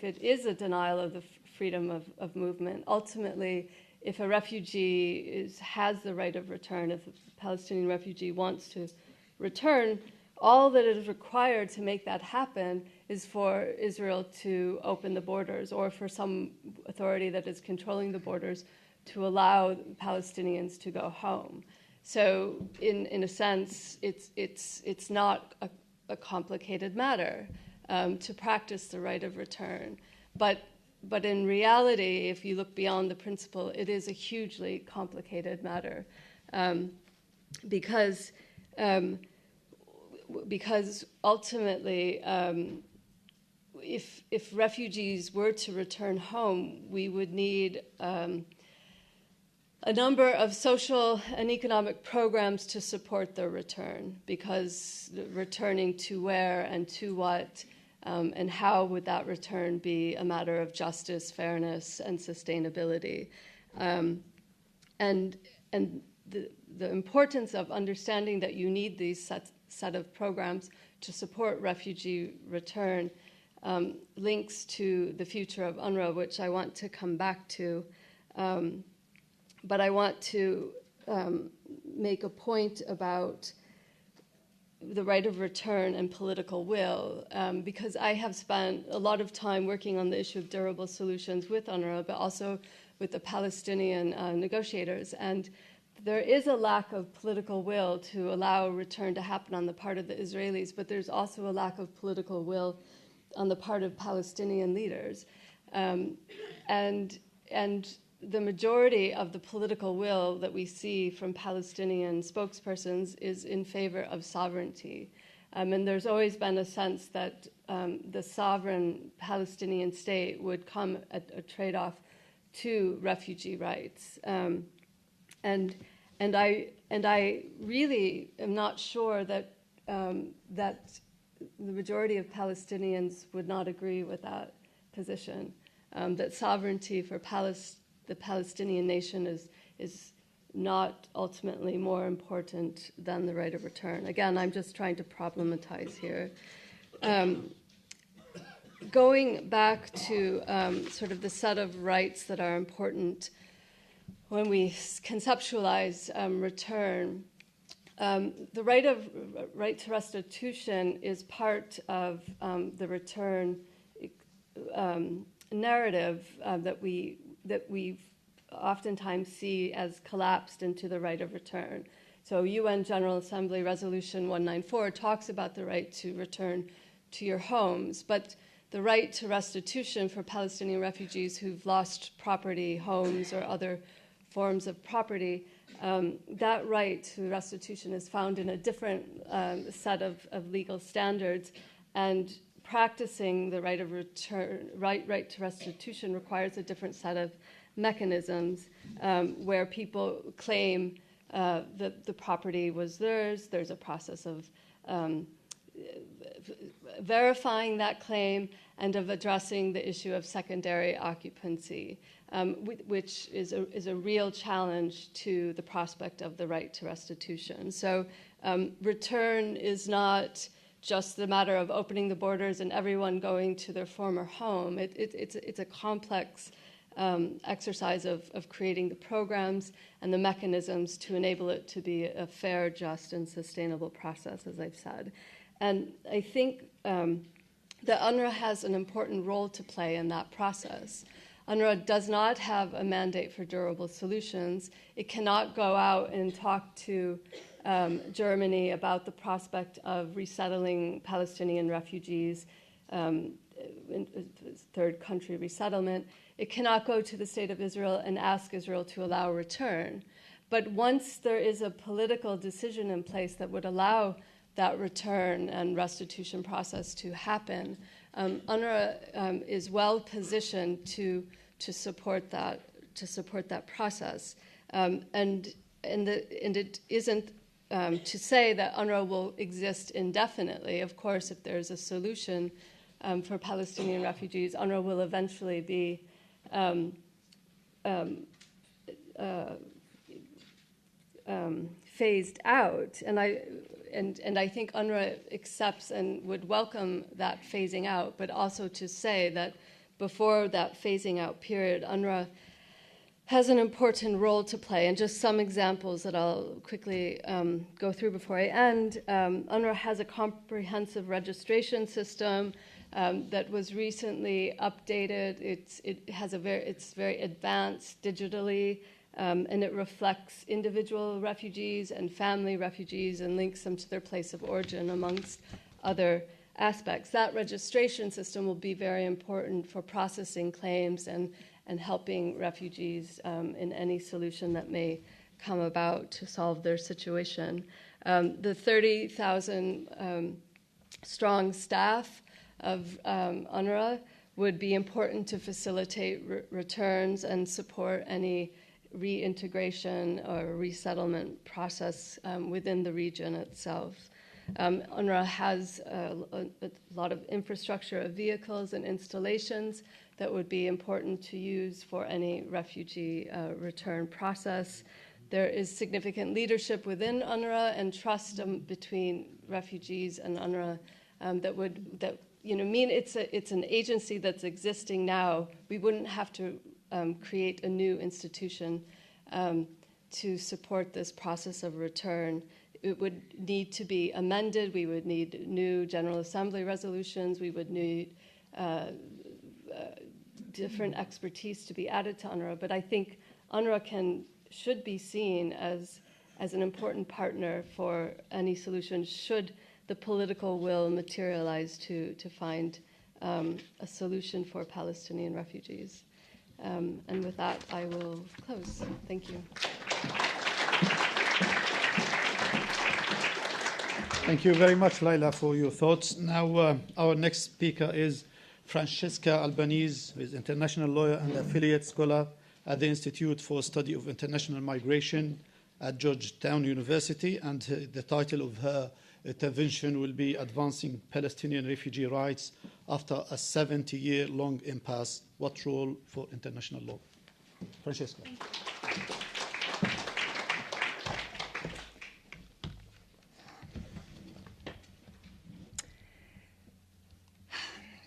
it is a denial of the freedom of movement, ultimately, if a refugee has the right of return, if a Palestinian refugee wants to return, all that is required to make that happen is for Israel to open the borders, or for some authority that is controlling the borders to allow Palestinians to go home. So, in a sense, it's not a complicated matter to practice the right of return, but in reality, if you look beyond the principle, it is a hugely complicated matter, because ultimately, if refugees were to return home, we would need a number of social and economic programs to support their return, because returning to where and to what and how would that return be a matter of justice, fairness, and sustainability. And the importance of understanding that you need these set of programs to support refugee return links to the future of UNRWA, which I want to come back to. But I want to make a point about the right of return and political will, because I have spent a lot of time working on the issue of durable solutions with UNRWA, but also with the Palestinian negotiators. And there is a lack of political will to allow return to happen on the part of the Israelis, but there's also a lack of political will on the part of Palestinian leaders. And the majority of the political will that we see from Palestinian spokespersons is in favor of sovereignty. And there's always been a sense that the sovereign Palestinian state would come at a trade-off to refugee rights. And I really am not sure that that the majority of Palestinians would not agree with that position, that sovereignty for the Palestinian nation is not ultimately more important than the right of return. Again, I'm just trying to problematize here. Going back to sort of the set of rights that are important when we conceptualize return, the right to restitution is part of the return narrative that we oftentimes see as collapsed into the right of return. So UN General Assembly Resolution 194 talks about the right to return to your homes, but the right to restitution for Palestinian refugees who've lost property, homes, or other forms of property, that right to restitution is found in a different set of legal standards, and practicing the right of return, right to restitution requires a different set of mechanisms where people claim that the property was theirs. There's a process of verifying that claim and of addressing the issue of secondary occupancy, which is a real challenge to the prospect of the right to restitution. So return is not just the matter of opening the borders and everyone going to their former home. It's a complex exercise of creating the programs and the mechanisms to enable it to be a fair, just, and sustainable process, as I've said. And I think that UNRWA has an important role to play in that process. UNRWA does not have a mandate for durable solutions. It cannot go out and talk to Germany about the prospect of resettling Palestinian refugees, third country resettlement. It cannot go to the state of Israel and ask Israel to allow return. But once there is a political decision in place that would allow that return and restitution process to happen, UNRWA is well positioned to support that process, and it isn't to say that UNRWA will exist indefinitely. Of course, if there's a solution for Palestinian refugees, UNRWA will eventually be phased out. And I think UNRWA accepts and would welcome that phasing out, but also to say that before that phasing out period, UNRWA has an important role to play. And just some examples that I'll quickly go through before I end. UNRWA has a comprehensive registration system that was recently updated. It's very advanced digitally, and it reflects individual refugees and family refugees and links them to their place of origin, amongst other aspects. That registration system will be very important for processing claims and helping refugees in any solution that may come about to solve their situation. The 30,000 strong staff of UNRWA would be important to facilitate returns and support any reintegration or resettlement process within the region itself. UNRWA has a lot of infrastructure of vehicles and installations that would be important to use for any refugee return process. There is significant leadership within UNRWA and trust between refugees and UNRWA that mean it's an agency that's existing now. We wouldn't have to create a new institution to support this process of return. It would need to be amended. We would need new General Assembly resolutions. We would need different expertise to be added to UNRWA. But I think UNRWA should be seen as an important partner for any solution should the political will materialize to find a solution for Palestinian refugees. And with that, I will close. Thank you. Thank you very much, Laila, for your thoughts. Now, our next speaker is Francesca Albanese, who is international lawyer and affiliate scholar at the Institute for Study of International Migration at Georgetown University, and the title of her intervention will be Advancing Palestinian Refugee Rights After a 70-Year-Long Impasse, What Role for International Law? Francesca.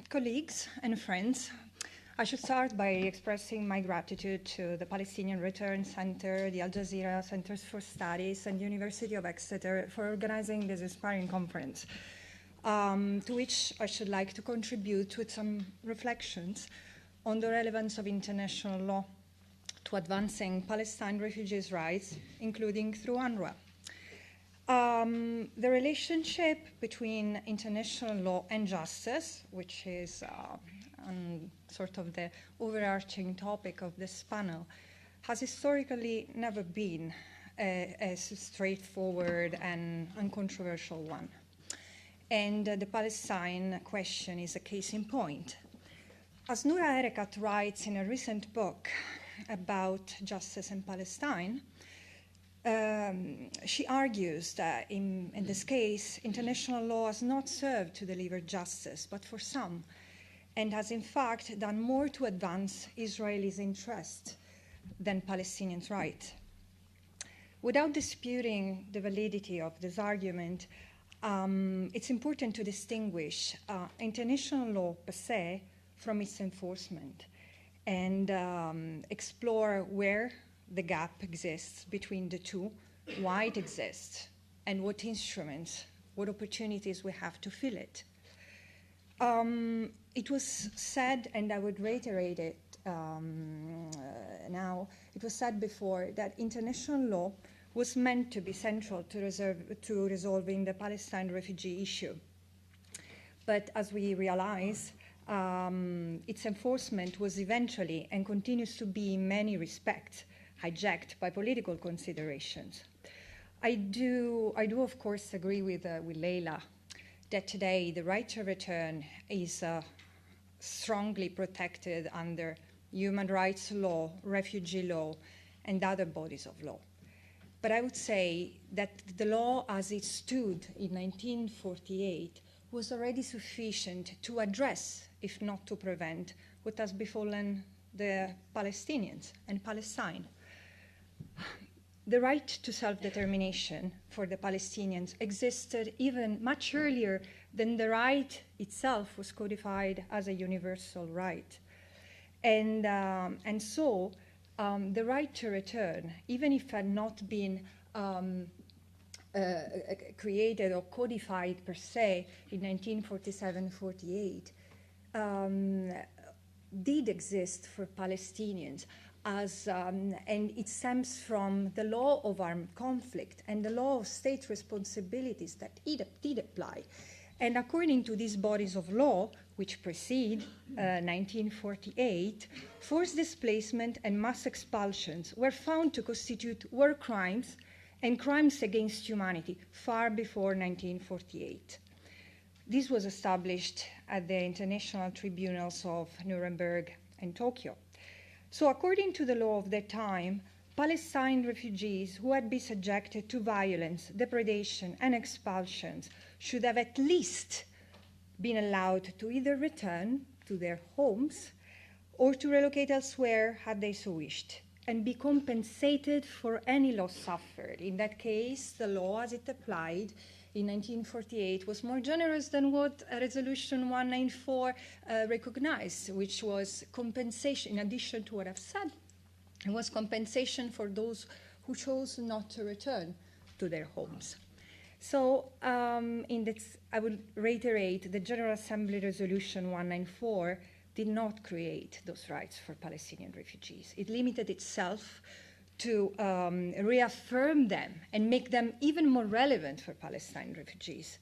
Colleagues and friends, I should start by expressing my gratitude to the Palestinian Return Center, the Al Jazeera Centers for Studies, and the University of Exeter for organizing this inspiring conference, to which I should like to contribute with some reflections on the relevance of international law to advancing Palestine refugees' rights, including through UNRWA. The relationship between international law and justice, which is sort of the overarching topic of this panel, has historically never been a straightforward and uncontroversial one. And the Palestine question is a case in point. As Noura Erekat writes in a recent book about justice in Palestine, she argues that in this case, international law has not served to deliver justice, but for some, and has in fact done more to advance Israelis' interest than Palestinians' rights. Without disputing the validity of this argument, it's important to distinguish international law per se from its enforcement and explore where the gap exists between the two, why it exists, and what instruments, what opportunities we have to fill it. It was said, and I would reiterate it now, it was said before that international law was meant to be central to resolving the Palestine refugee issue. But as we realize, its enforcement was eventually and continues to be in many respects hijacked by political considerations. I do of course agree with Leila that today the right to return is strongly protected under human rights law, refugee law, and other bodies of law. But I would say that the law as it stood in 1948 was already sufficient to address, if not to prevent, what has befallen the Palestinians and Palestine. The right to self-determination for the Palestinians existed even much earlier than the right itself was codified as a universal right. And so the right to return, even if it had not been created or codified per se in 1947-48, did exist for Palestinians as, and it stems from the law of armed conflict and the law of state responsibilities that it did apply. And according to these bodies of law, which precede 1948, forced displacement and mass expulsions were found to constitute war crimes and crimes against humanity far before 1948. This was established at the international tribunals of Nuremberg and Tokyo. So according to the law of that time, Palestine refugees who had been subjected to violence, depredation, and expulsions should have at least been allowed to either return to their homes or to relocate elsewhere had they so wished, and be compensated for any loss suffered. In that case, the law as it applied in 1948 was more generous than what Resolution 194 recognized, which was compensation, in addition to what I've said, it was compensation for those who chose not to return to their homes. So I would reiterate, the General Assembly Resolution 194 did not create those rights for Palestinian refugees. It limited itself to reaffirm them and make them even more relevant for Palestine refugees.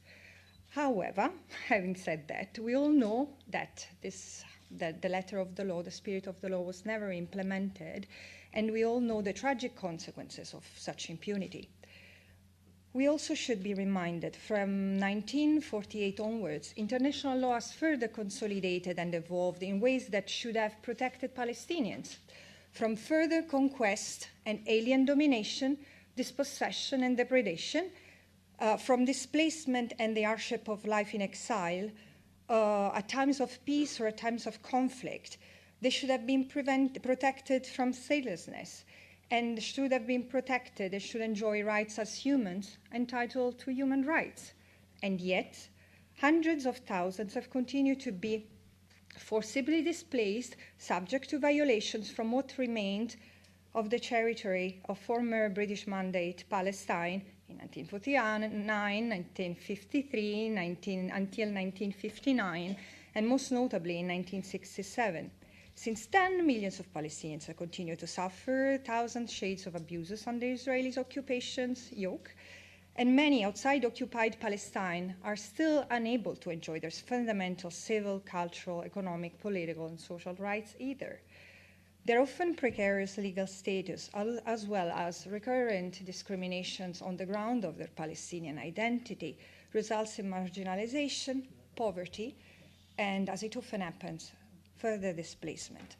However, having said that, we all know that the letter of the law, the spirit of the law, was never implemented, and we all know the tragic consequences of such impunity. We also should be reminded from 1948 onwards, international law has further consolidated and evolved in ways that should have protected Palestinians from further conquest and alien domination, dispossession and depredation, from displacement and the hardship of life in exile, at times of peace or at times of conflict. They should have been protected from statelessness, and should have been protected, they should enjoy rights as humans entitled to human rights. And yet, hundreds of thousands have continued to be forcibly displaced, subject to violations from what remained of the territory of former British Mandate Palestine in 1949, 1953, until 1959, and most notably in 1967. Since then, millions of Palestinians have continued to suffer 1,000 shades of abuses under Israeli occupation's yoke, and many outside occupied Palestine are still unable to enjoy their fundamental civil, cultural, economic, political, and social rights either. Their often precarious legal status, as well as recurrent discriminations on the ground of their Palestinian identity, results in marginalization, poverty, and, as it often happens, further displacement.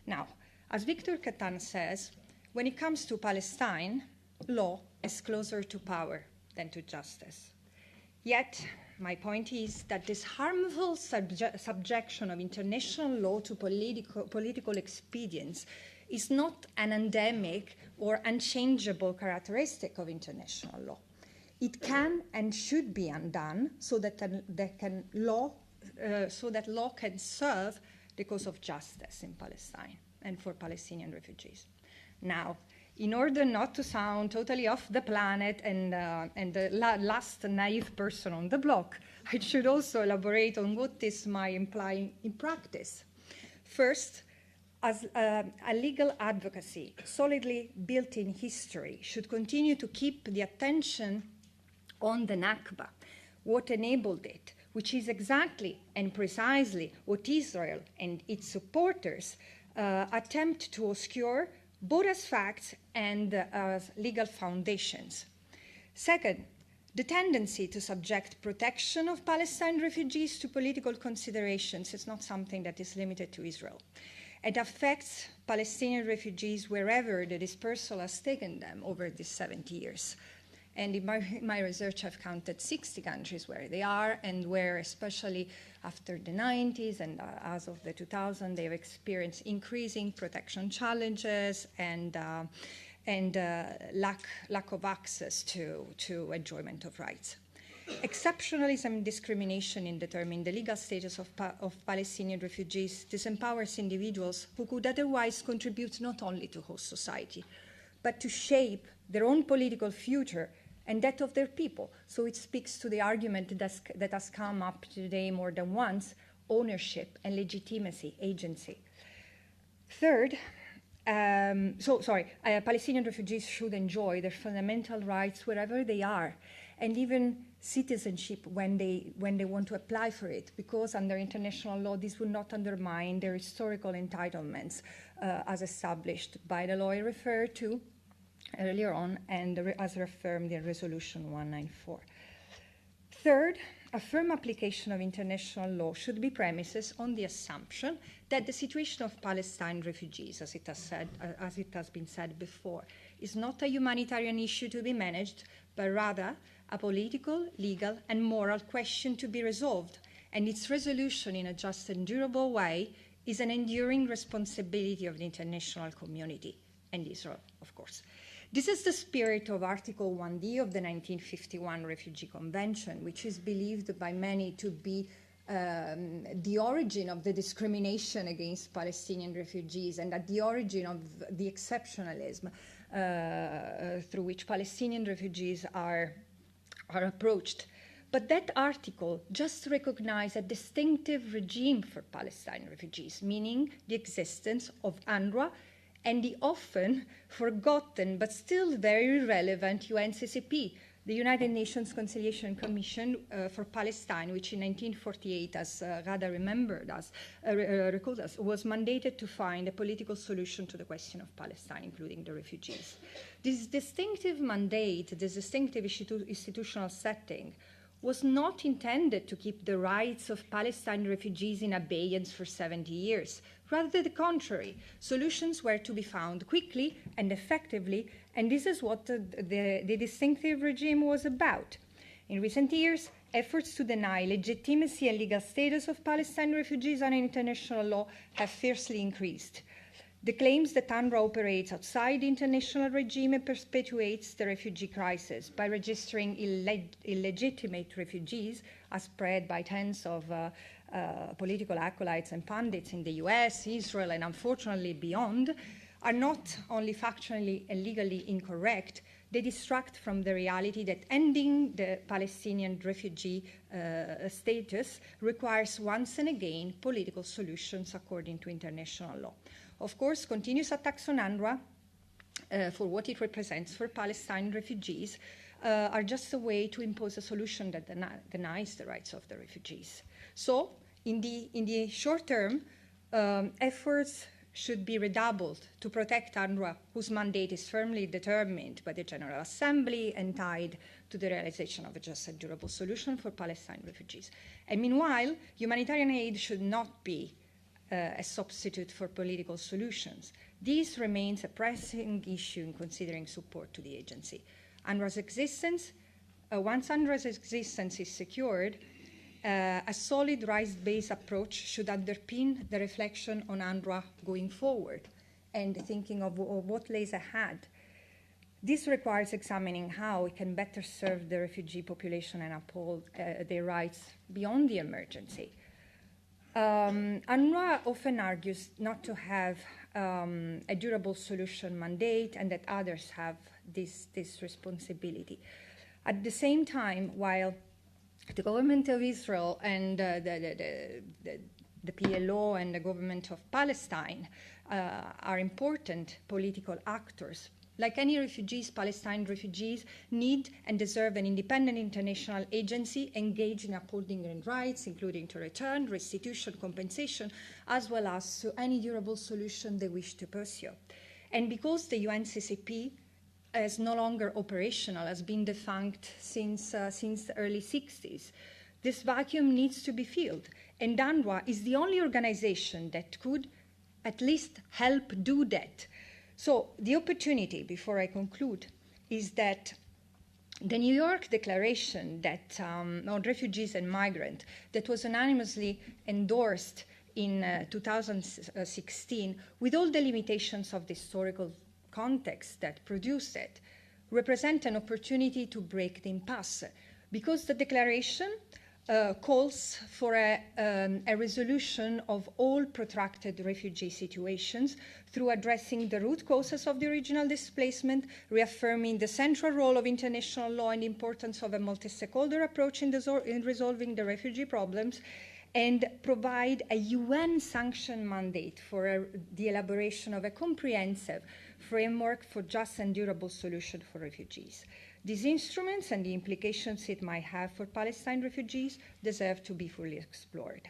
Now, as Victor Catan says, when it comes to Palestine, law is closer to power than to justice. Yet, my point is that this harmful subjection of international law to political expedience is not an endemic or unchangeable characteristic of international law. It can and should be undone so that law can serve the cause of justice in Palestine and for Palestinian refugees. Now, in order not to sound totally off the planet and the last naive person on the block, I should also elaborate on what this might imply in practice. First, as a legal advocacy solidly built in history should continue to keep the attention on the Nakba, what enabled it, which is exactly and precisely what Israel and its supporters attempt to obscure, both as facts and as legal foundations. Second, the tendency to subject protection of Palestine refugees to political considerations is not something that is limited to Israel. It affects Palestinian refugees wherever the dispersal has taken them over these 70 years. And in my research, I've counted 60 countries where they are, and where, especially after the 90s and as of the 2000s, they've experienced increasing protection challenges and lack of access to enjoyment of rights. Exceptionalism and discrimination in determining the legal status of Palestinian refugees disempowers individuals who could otherwise contribute not only to host society, but to shape their own political future and that of their people. So it speaks to the argument that has come up today more than once: ownership and legitimacy, agency. Third, Palestinian refugees should enjoy their fundamental rights wherever they are, and even citizenship when they want to apply for it, because under international law this would not undermine their historical entitlements as established by the law I referred to earlier on and as reaffirmed in Resolution 194. Third, a firm application of international law should be premised on the assumption that the situation of Palestine refugees, as it has been said before, is not a humanitarian issue to be managed, but rather a political, legal, and moral question to be resolved, and its resolution in a just and durable way is an enduring responsibility of the international community, and Israel, of course. This is the spirit of Article 1D of the 1951 Refugee Convention, which is believed by many to be the origin of the discrimination against Palestinian refugees and at the origin of the exceptionalism through which Palestinian refugees are approached. But that article just recognized a distinctive regime for Palestinian refugees, meaning the existence of UNRWA and the often forgotten but still very relevant UNCCP, the United Nations Conciliation Commission for Palestine, which in 1948, as Ghada recalled us, was mandated to find a political solution to the question of Palestine, including the refugees. This distinctive mandate, this distinctive institutional setting, was not intended to keep the rights of Palestinian refugees in abeyance for 70 years. Rather the contrary, solutions were to be found quickly and effectively, and this is what the distinctive regime was about. In recent years, efforts to deny legitimacy and legal status of Palestinian refugees under international law have fiercely increased. The claims that UNRWA operates outside the international regime and perpetuates the refugee crisis by registering illegitimate refugees, as spread by tens of political acolytes and pundits in the US, Israel, and unfortunately beyond, are not only factually and legally incorrect, they distract from the reality that ending the Palestinian refugee status requires once and again political solutions according to international law. Of course, continuous attacks on UNRWA for what it represents for Palestinian refugees are just a way to impose a solution that denies the rights of the refugees. So, in the short term, efforts should be redoubled to protect UNRWA, whose mandate is firmly determined by the General Assembly and tied to the realization of a just and durable solution for Palestinian refugees. And meanwhile, humanitarian aid should not be a substitute for political solutions. This remains a pressing issue in considering support to the agency. UNRWA's existence, once UNRWA's existence is secured, a solid rights-based approach should underpin the reflection on UNRWA going forward and thinking of what lays ahead. This requires examining how it can better serve the refugee population and uphold their rights beyond the emergency. UNRWA often argues not to have a durable solution mandate and that others have this responsibility. At the same time, while the government of Israel and the PLO and the government of Palestine are important political actors. Like any refugees, Palestinian refugees need and deserve an independent international agency engaged in upholding their rights, including to return, restitution, compensation, as well as to any durable solution they wish to pursue. And because the UNCCP is no longer operational, has been defunct since the early 60s, this vacuum needs to be filled. And UNRWA is the only organization that could at least help do that. So the opportunity, before I conclude, is that The New York Declaration that, on refugees and migrants that was unanimously endorsed in 2016, with all the limitations of the historical context that produced it, represent an opportunity to break the impasse, because the declaration calls for a resolution of all protracted refugee situations through addressing the root causes of the original displacement, reaffirming the central role of international law and the importance of a multi-stakeholder approach in resolving the refugee problems, and provide a UN-sanctioned mandate for the elaboration of a comprehensive framework for just and durable solution for refugees. These instruments and the implications it might have for Palestine refugees deserve to be fully explored.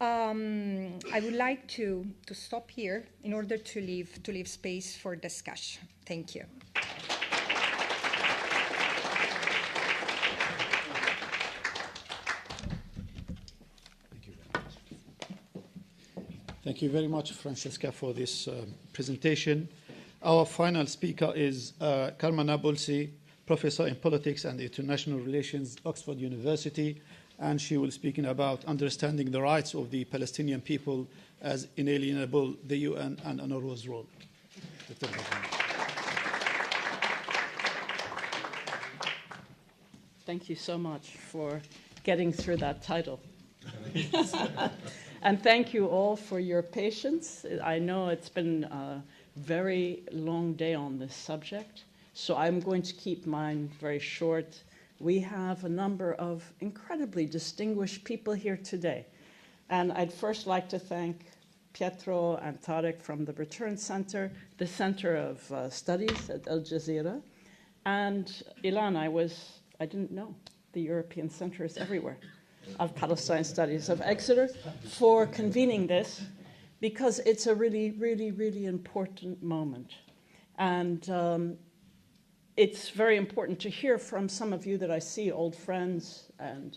I would like to stop here in order to leave space for discussion. Thank you. Thank you very much, Francesca, for this presentation. Our final speaker is Karma Nabulsi, Professor in Politics and International Relations, Oxford University, and she will speak about understanding the rights of the Palestinian people as inalienable, the UN and UNRWA's role. Thank you so much for getting through that title. And thank you all for your patience. I know it's been a very long day on this subject, so I'm going to keep mine very short. We have a number of incredibly distinguished people here today. And I'd first like to thank Pietro and Tarek from the Return Center, the Center of Studies at Al Jazeera, and Ilan, I didn't know, the European Center is everywhere, of Palestine Studies of Exeter, for convening this, because it's a really, really, really important moment. And it's very important to hear from some of you that I see, old friends, and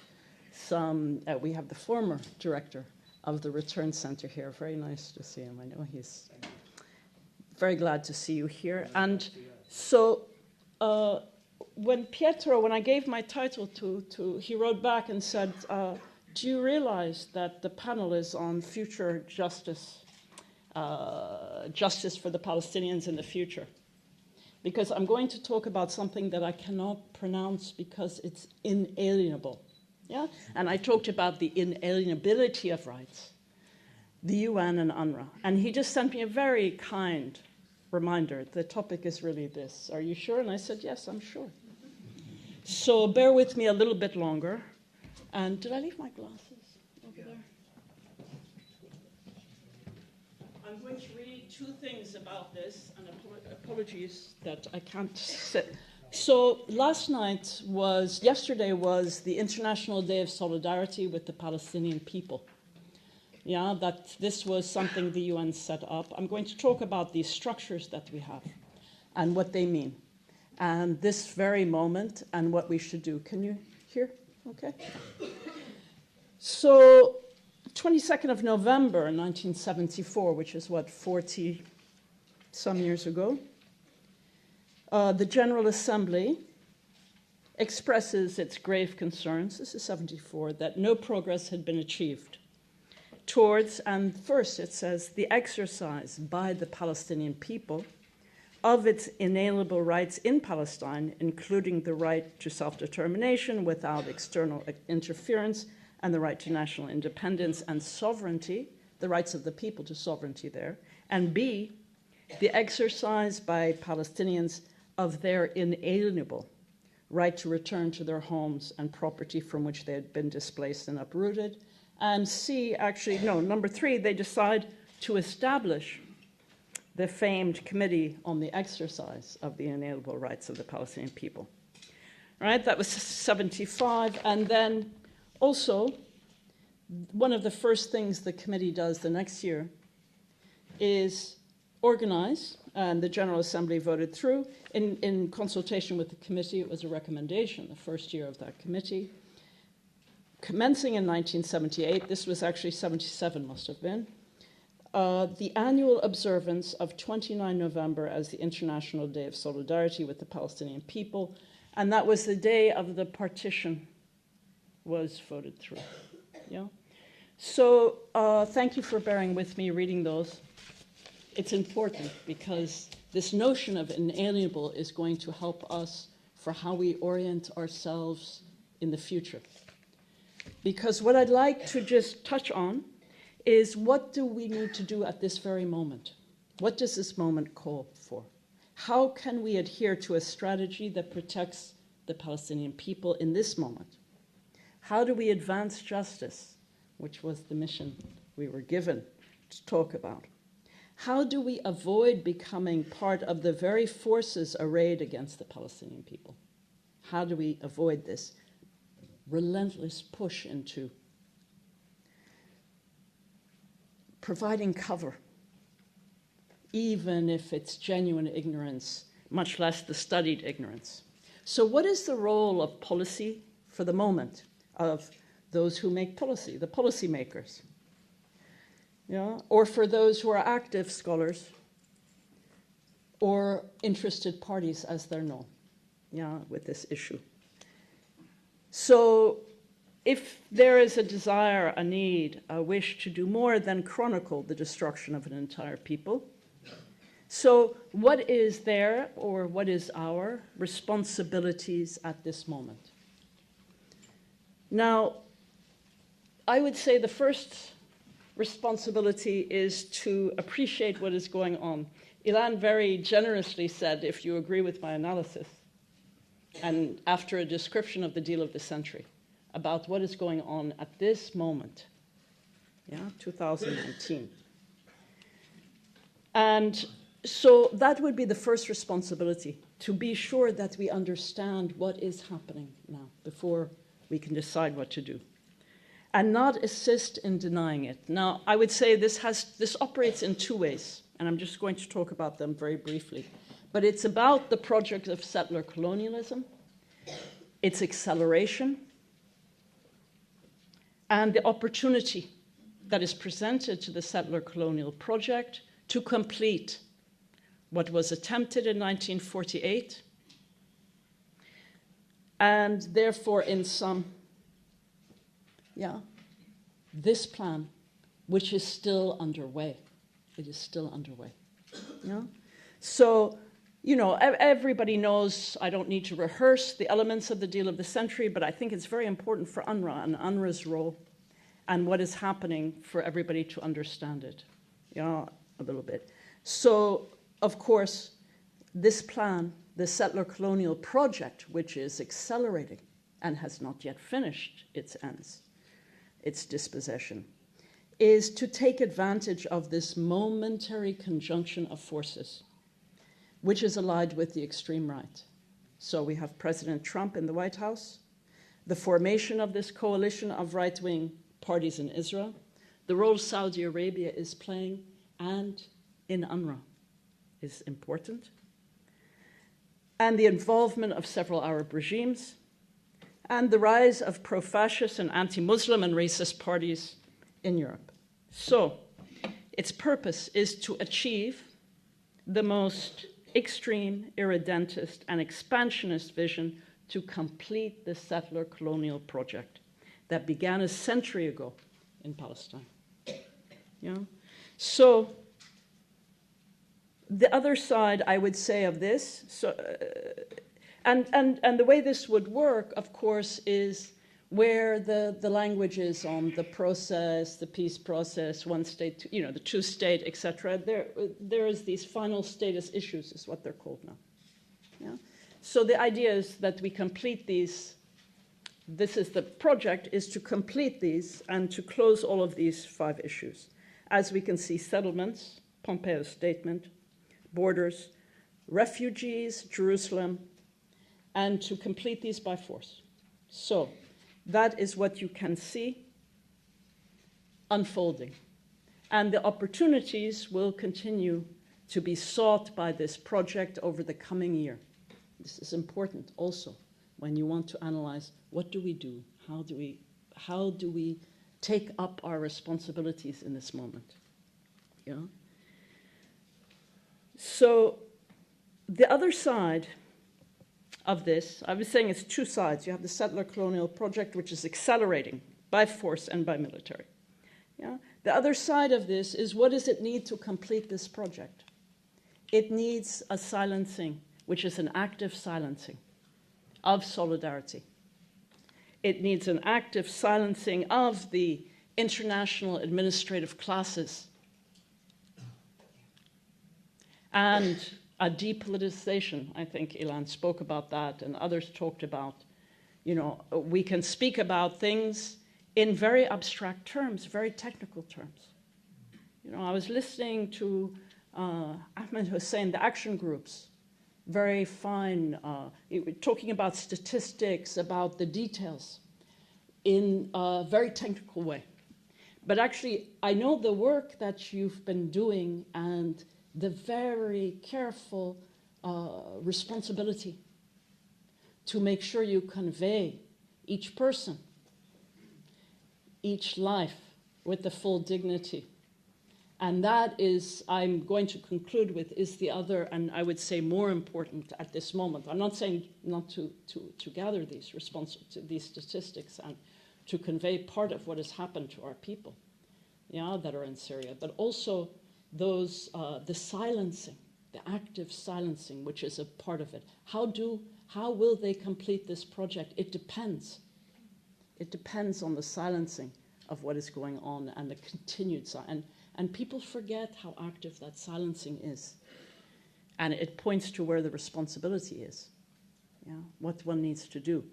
some, we have the former director of the Return Center here. Very nice to see him. I know he's very glad to see you here. And so when I gave my title to he wrote back and said, do you realize that the panel is on future justice, justice for the Palestinians in the future? Because I'm going to talk about something that I cannot pronounce because it's inalienable. Yeah? And I talked about the inalienability of rights, the UN and UNRWA. And he just sent me a very kind reminder. The topic is really this. Are you sure? And I said, yes, I'm sure. So bear with me a little bit longer. And did I leave my glasses over there? I'm going to read two things about this, and apologies that I can't sit. So yesterday was the International Day of Solidarity with the Palestinian people. Yeah, that this was something the UN set up. I'm going to talk about these structures that we have and what they mean, and this very moment and what we should do. Can you hear? Okay. So 22nd of November 1974, which is 40-some years ago, the General Assembly expresses its grave concerns, this is 74, that no progress had been achieved towards, and first it says, the exercise by the Palestinian people of its inalienable rights in Palestine, including the right to self-determination without external interference, and the right to national independence and sovereignty, the rights of the people to sovereignty there, and B, the exercise by Palestinians of their inalienable right to return to their homes and property from which they had been displaced and uprooted, and C, number 3, they decide to establish the famed Committee on the Exercise of the Inalienable Rights of the Palestinian People. All right, that was 75, and then also, one of the first things the committee does the next year is organize, and the General Assembly voted through, in consultation with the committee, it was a recommendation, the first year of that committee, commencing in 1978, this was actually 77 must have been, the annual observance of 29 November as the International Day of Solidarity with the Palestinian people, And that was the day of the partition was voted through. Yeah. So thank you for bearing with me reading those. It's important because this notion of inalienable is going to help us for how we orient ourselves in the future. Because what I'd like to just touch on is, what do we need to do at this very moment? What does this moment call for? How can we adhere to a strategy that protects the Palestinian people in this moment? How do we advance justice, which was the mission we were given to talk about? How do we avoid becoming part of the very forces arrayed against the Palestinian people? How do we avoid this relentless push into providing cover, even if it's genuine ignorance, much less the studied ignorance? So what is the role of policy for the moment, of those who make policy, the policymakers? Yeah? Or for those who are active scholars or interested parties as they're known, yeah, with this issue. So if there is a desire, a need, a wish to do more than chronicle the destruction of an entire people, so what is their, or what is our responsibilities at this moment? Now, I would say the first responsibility is to appreciate what is going on. Ilan very generously said, if you agree with my analysis, and after a description of the deal of the century, about what is going on at this moment, yeah, 2019. And so that would be the first responsibility, to be sure that we understand what is happening now before we can decide what to do, and not assist in denying it. Now, I would say this operates in two ways, and I'm just going to talk about them very briefly. But it's about the project of settler colonialism, its acceleration, and the opportunity that is presented to the settler colonial project to complete what was attempted in 1948, and therefore in some, this plan, which is still underway. It is still underway. Yeah? So, everybody knows, I don't need to rehearse the elements of the deal of the century, but I think it's very important for UNRWA and UNRWA's role and what is happening for everybody to understand it, a little bit. So, of course, this plan, the settler colonial project, which is accelerating and has not yet finished its ends, its dispossession, is to take advantage of this momentary conjunction of forces, which is allied with the extreme right. So we have President Trump in the White House, the formation of this coalition of right-wing parties in Israel, the role Saudi Arabia is playing, and in UNRWA is important, and the involvement of several Arab regimes, and the rise of pro-fascist and anti-Muslim and racist parties in Europe. So its purpose is to achieve the most extreme, irredentist, and expansionist vision to complete the settler colonial project that began a century ago in Palestine. Yeah? So the other side, I would say, of this, and the way this would work, of course, is where the language is on the process, the peace process, one state, the two-state, etc. There is these final status issues, is what they're called now. Yeah? So the idea is that we complete these. This is the project, is to complete these and to close all of these 5 issues. As we can see, settlements, Pompeo's statement, borders, refugees, Jerusalem, and to complete these by force. So that is what you can see unfolding. And the opportunities will continue to be sought by this project over the coming year. This is important also when you want to analyze, what do we do? How do we take up our responsibilities in this moment? Yeah? So the other side of this, I was saying it's two sides. You have the settler colonial project, which is accelerating by force and by military. Yeah? The other side of this is, what does it need to complete this project? It needs a silencing, which is an active silencing of solidarity. It needs an active silencing of the international administrative classes and a depoliticization. I think Ilan spoke about that and others talked about, we can speak about things in very abstract terms, very technical terms. I was listening to Ahmed Hussein, the action groups, very fine, talking about statistics, about the details in a very technical way. But actually, I know the work that you've been doing and the very careful responsibility to make sure you convey each person, each life with the full dignity. And that is, I'm going to conclude with, is the other, and I would say more important at this moment. I'm not saying not to gather these these statistics and to convey part of what has happened to our people, that are in Syria, but also those, the silencing, the active silencing, which is a part of it. How will they complete this project? It depends. It depends on the silencing of what is going on and the continued silence. And people forget how active that silencing is. And it points to where the responsibility is, what one needs to do.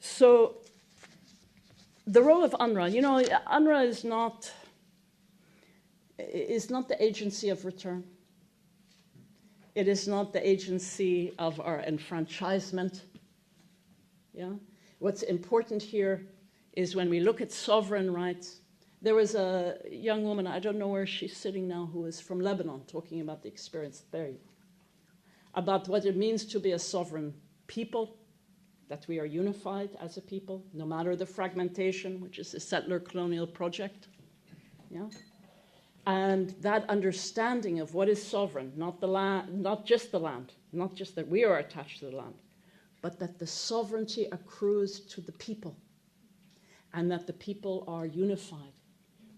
So the role of UNRWA, UNRWA is not the agency of return. It is not the agency of our enfranchisement. What's important here is when we look at sovereign rights. There was a young woman, I don't know where she's sitting now, who is from Lebanon, talking about the experience there, about what it means to be a sovereign people, that we are unified as a people, no matter the fragmentation, which is a settler colonial project. And that understanding of what is sovereign, not the land, not just the land, not just that we are attached to the land, but that the sovereignty accrues to the people, and that the people are unified,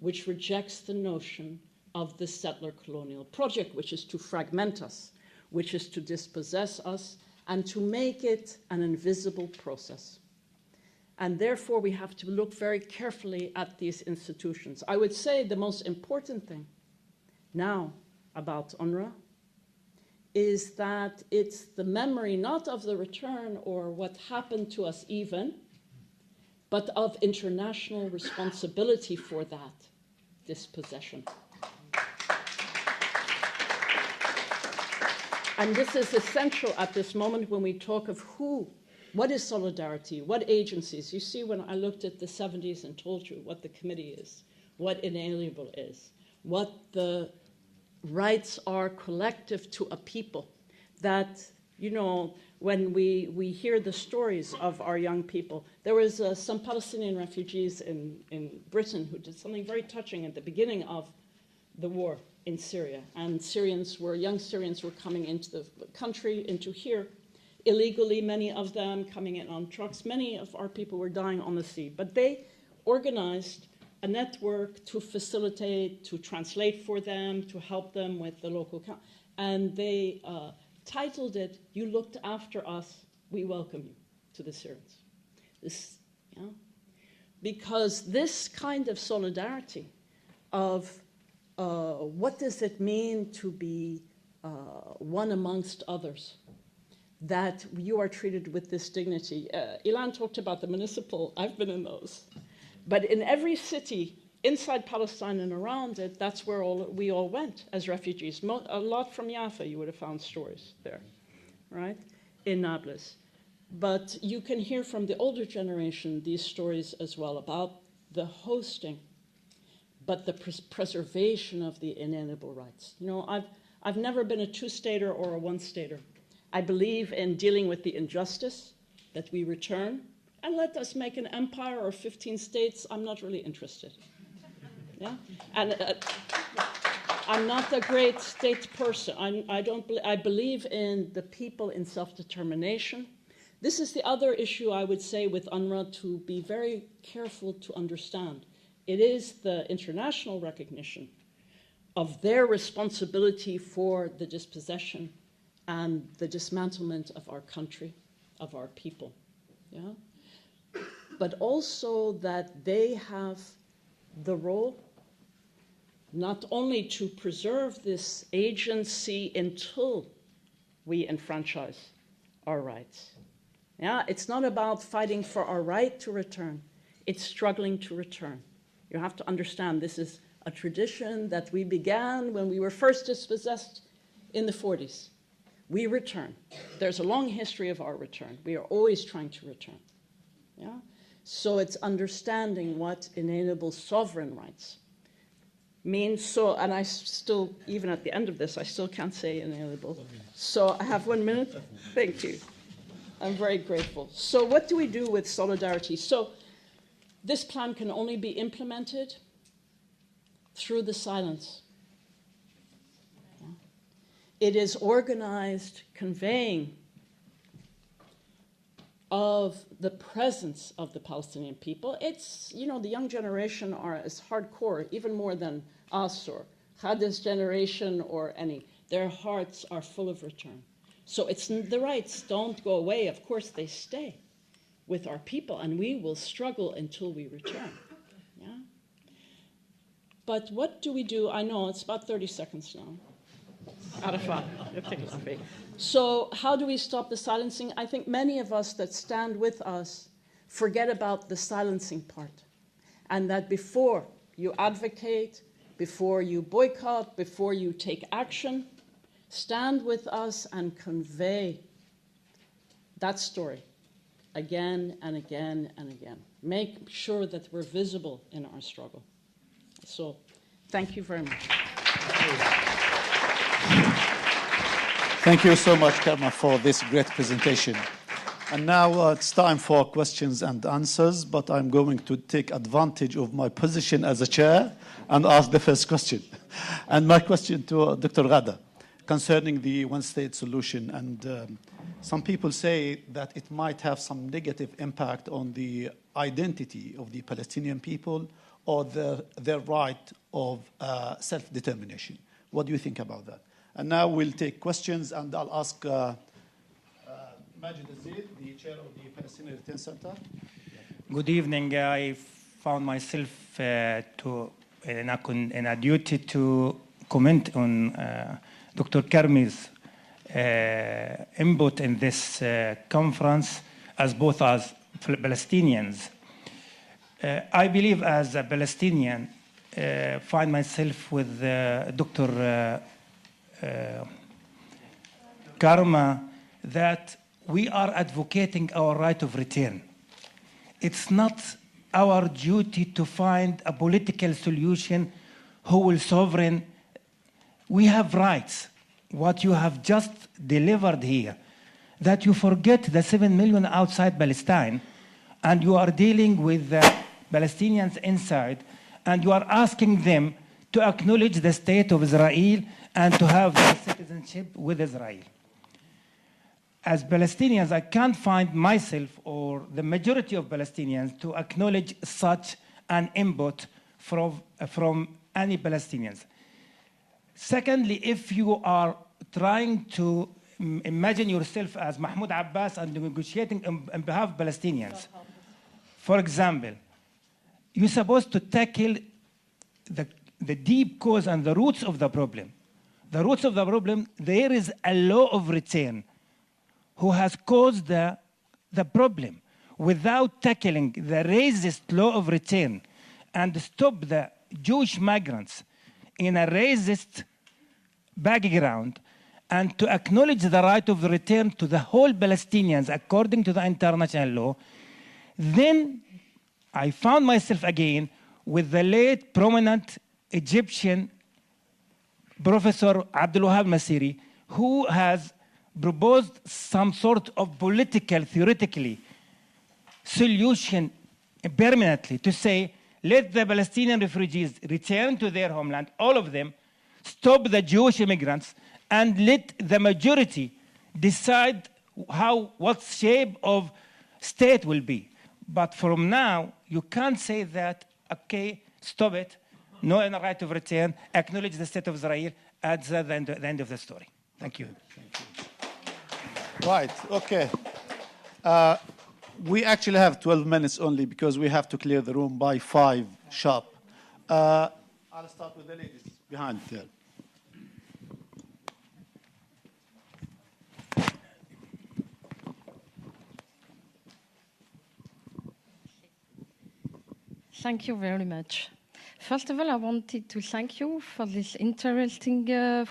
which rejects the notion of the settler colonial project, which is to fragment us, which is to dispossess us, and to make it an invisible process. And therefore, we have to look very carefully at these institutions. I would say the most important thing now about UNRWA is that it's the memory not of the return or what happened to us even, but of international responsibility for that dispossession. And this is essential at this moment when we talk of what is solidarity, what agencies. You see, when I looked at the 70s and told you what the committee is, what inalienable is, what the rights are collective to a people, that, when we hear the stories of our young people. There was some Palestinian refugees in Britain who did something very touching at the beginning of the war in Syria. And young Syrians were coming into the country, into here, illegally, many of them coming in on trucks. Many of our people were dying on the sea. But they organized a network to facilitate, to translate for them, to help them with the local and they titled it, "You Looked After Us, We Welcome You," to the Syrians. Because this kind of solidarity of what does it mean to be one amongst others, that you are treated with this dignity. Ilan talked about the municipal, I've been in those. But in every city inside Palestine and around it, that's where we all went as refugees. A lot from Jaffa, you would have found stories there, right, in Nablus. But you can hear from the older generation these stories as well about the hosting, but the preservation of the inalienable rights. I've never been a two-stater or a one-stater. I believe in dealing with the injustice, that we return, and let us make an empire or 15 states. I'm not really interested. And I'm not a great state person. I believe in the people in self-determination. This is the other issue I would say with UNRWA to be very careful to understand. It is the international recognition of their responsibility for the dispossession and the dismantlement of our country, of our people. Yeah? But also that they have the role not only to preserve this agency until we enfranchise our rights. Yeah, it's not about fighting for our right to return. It's struggling to return. You have to understand this is a tradition that we began when we were first dispossessed in the 40s. We return. There's a long history of our return. We are always trying to return. Yeah? So it's understanding what inalienable sovereign rights means. So, and I still, even at the end of this, I still can't say inalienable. So I have 1 minute. Thank you. I'm very grateful. So what do we do with solidarity? So this plan can only be implemented through the silence. It is organized conveying of the presence of the Palestinian people. It's, you know, the young generation is hardcore, even more than us or Khad's generation or any. Their hearts are full of return. So it's the rights don't go away. Of course, they stay with our people, and we will struggle until we return. Yeah? But what do we do? I know it's about 30 seconds now. Arafat. So how do we stop the silencing? I think many of us that stand with us forget about the silencing part, and that before you advocate, before you boycott, before you take action, stand with us and convey that story again and again and again. Make sure that we're visible in our struggle. So thank you very much. Thank you so much, Karma, for this great presentation. And now it's time for questions and answers, but I'm going to take advantage of my position as a chair and ask the first question. And my question to Dr. Ghada concerning the one-state solution. And some people say that it might have some negative impact on the identity of the Palestinian people or their right of self-determination. What do you think about that? And now we'll take questions, and I'll ask Majid Aziz, the chair of the Palestinian Return Center. Good evening. I found myself in a duty to comment on Dr. Karmi's input in this conference as both as Palestinians. I believe as a Palestinian, find myself with Dr. Karma that we are advocating our right of return. It's not our duty to find a political solution who will sovereign. We have rights. What you have just delivered here, that you forget the 7 million outside Palestine, and you are dealing with the Palestinians inside, and you are asking them to acknowledge the state of Israel and to have their citizenship with Israel. As Palestinians, I can't find myself or the majority of Palestinians to acknowledge such an input from any Palestinians. Secondly, if you are trying to imagine yourself as Mahmoud Abbas and negotiating on behalf of Palestinians, for example, you're supposed to tackle the deep cause and the roots of the problem. The roots of the problem, there is a law of return who has caused the problem. Without tackling the racist law of return and stop the Jewish migrants in a racist background and to acknowledge the right of return to the whole Palestinians according to the international law, then I found myself again with the late prominent Egyptian Professor Abdul Wahab Masiri, who has proposed some sort of political, theoretically, solution permanently to say, let the Palestinian refugees return to their homeland, all of them, stop the Jewish immigrants, and let the majority decide what shape of state will be. But from now, you can't say that, okay, stop it, no right of return, acknowledge the state of Israel, at the end of the story. Thank you. Right, okay. We actually have 12 minutes only because we have to clear the room by 5 sharp. I'll start with the ladies behind there. Thank you very much. First of all, I wanted to thank you for this interesting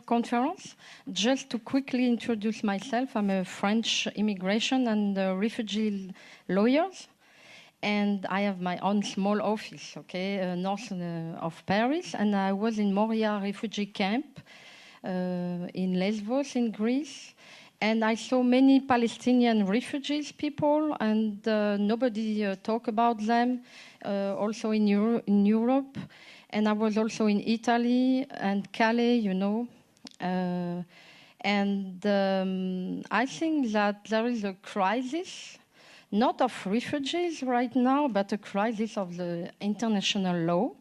conference. Just to quickly introduce myself, I'm a French immigration and refugee lawyer, and I have my own small office, okay, north of Paris, and I was in Moria refugee camp in Lesbos in Greece, and I saw many Palestinian refugees people, and nobody talk about them. Also in Europe, and I was also in Italy and Calais, you know. I think that there is a crisis, not of refugees right now, but a crisis of the international law.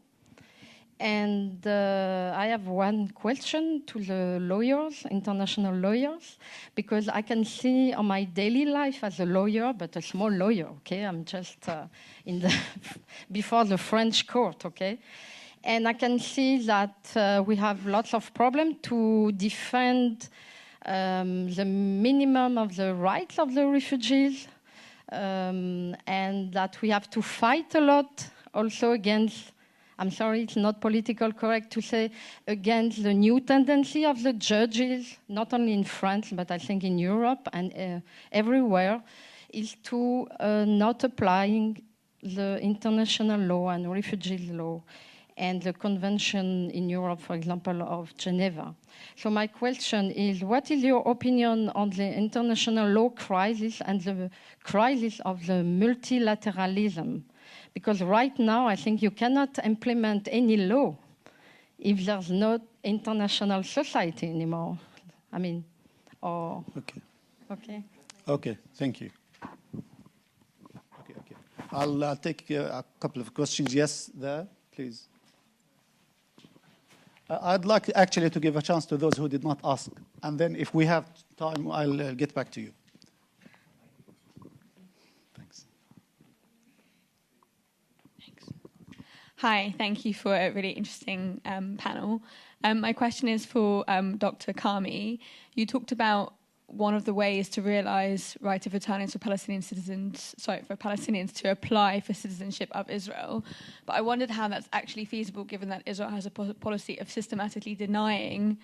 And I have one question to the lawyers, international lawyers, because I can see on my daily life as a lawyer, but a small lawyer, okay? I'm just before the French court, okay? And I can see that we have lots of problems to defend the minimum of the rights of the refugees, and that we have to fight a lot also against, I'm sorry, it's not politically correct to say, against the new tendency of the judges, not only in France, but I think in Europe and everywhere, is to not applying the international law and refugee law and the convention in Europe, for example, of Geneva. So my question is, what is your opinion on the international law crisis and the crisis of the multilateralism? Because right now, I think you cannot implement any law if there's no international society anymore. I mean, or... Okay. Okay. Okay, thank you. Okay. I'll take a couple of questions. Yes, there, please. I'd like actually to give a chance to those who did not ask. And then if we have time, I'll get back to you. Hi, thank you for a really interesting panel. My question is for Dr. Karmi. You talked about one of the ways to realize right of return for Palestinians to apply for citizenship of Israel. But I wondered how that's actually feasible, given that Israel has a policy of systematically denying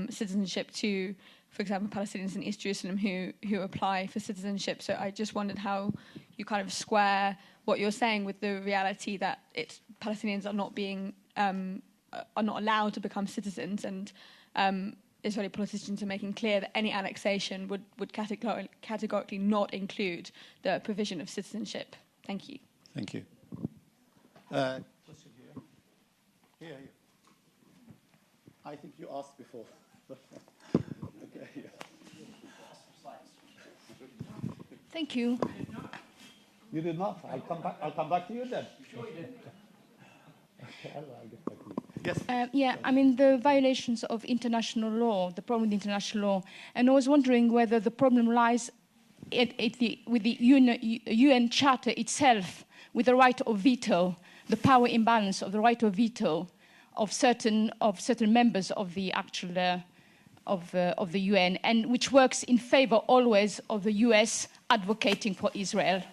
citizenship to, for example, Palestinians in East Jerusalem who apply for citizenship. So I just wondered how you kind of square what you're saying with the reality that Palestinians are not allowed to become citizens, and Israeli politicians are making clear that any annexation would categorically not include the provision of citizenship. Thank you. Thank you. Question here. Here. I think you asked before. Okay. Yeah. Thank you. You did not. I'll come back to you then. You sure you didn't? Okay, I'll get back to you. Yes. I mean, the violations of international law, the problem with international law, and I was wondering whether the problem lies with the UN Charter itself, with the right of veto, the power imbalance of the right of veto of certain members of the actual of the UN, and which works in favor always of the US advocating for Israel.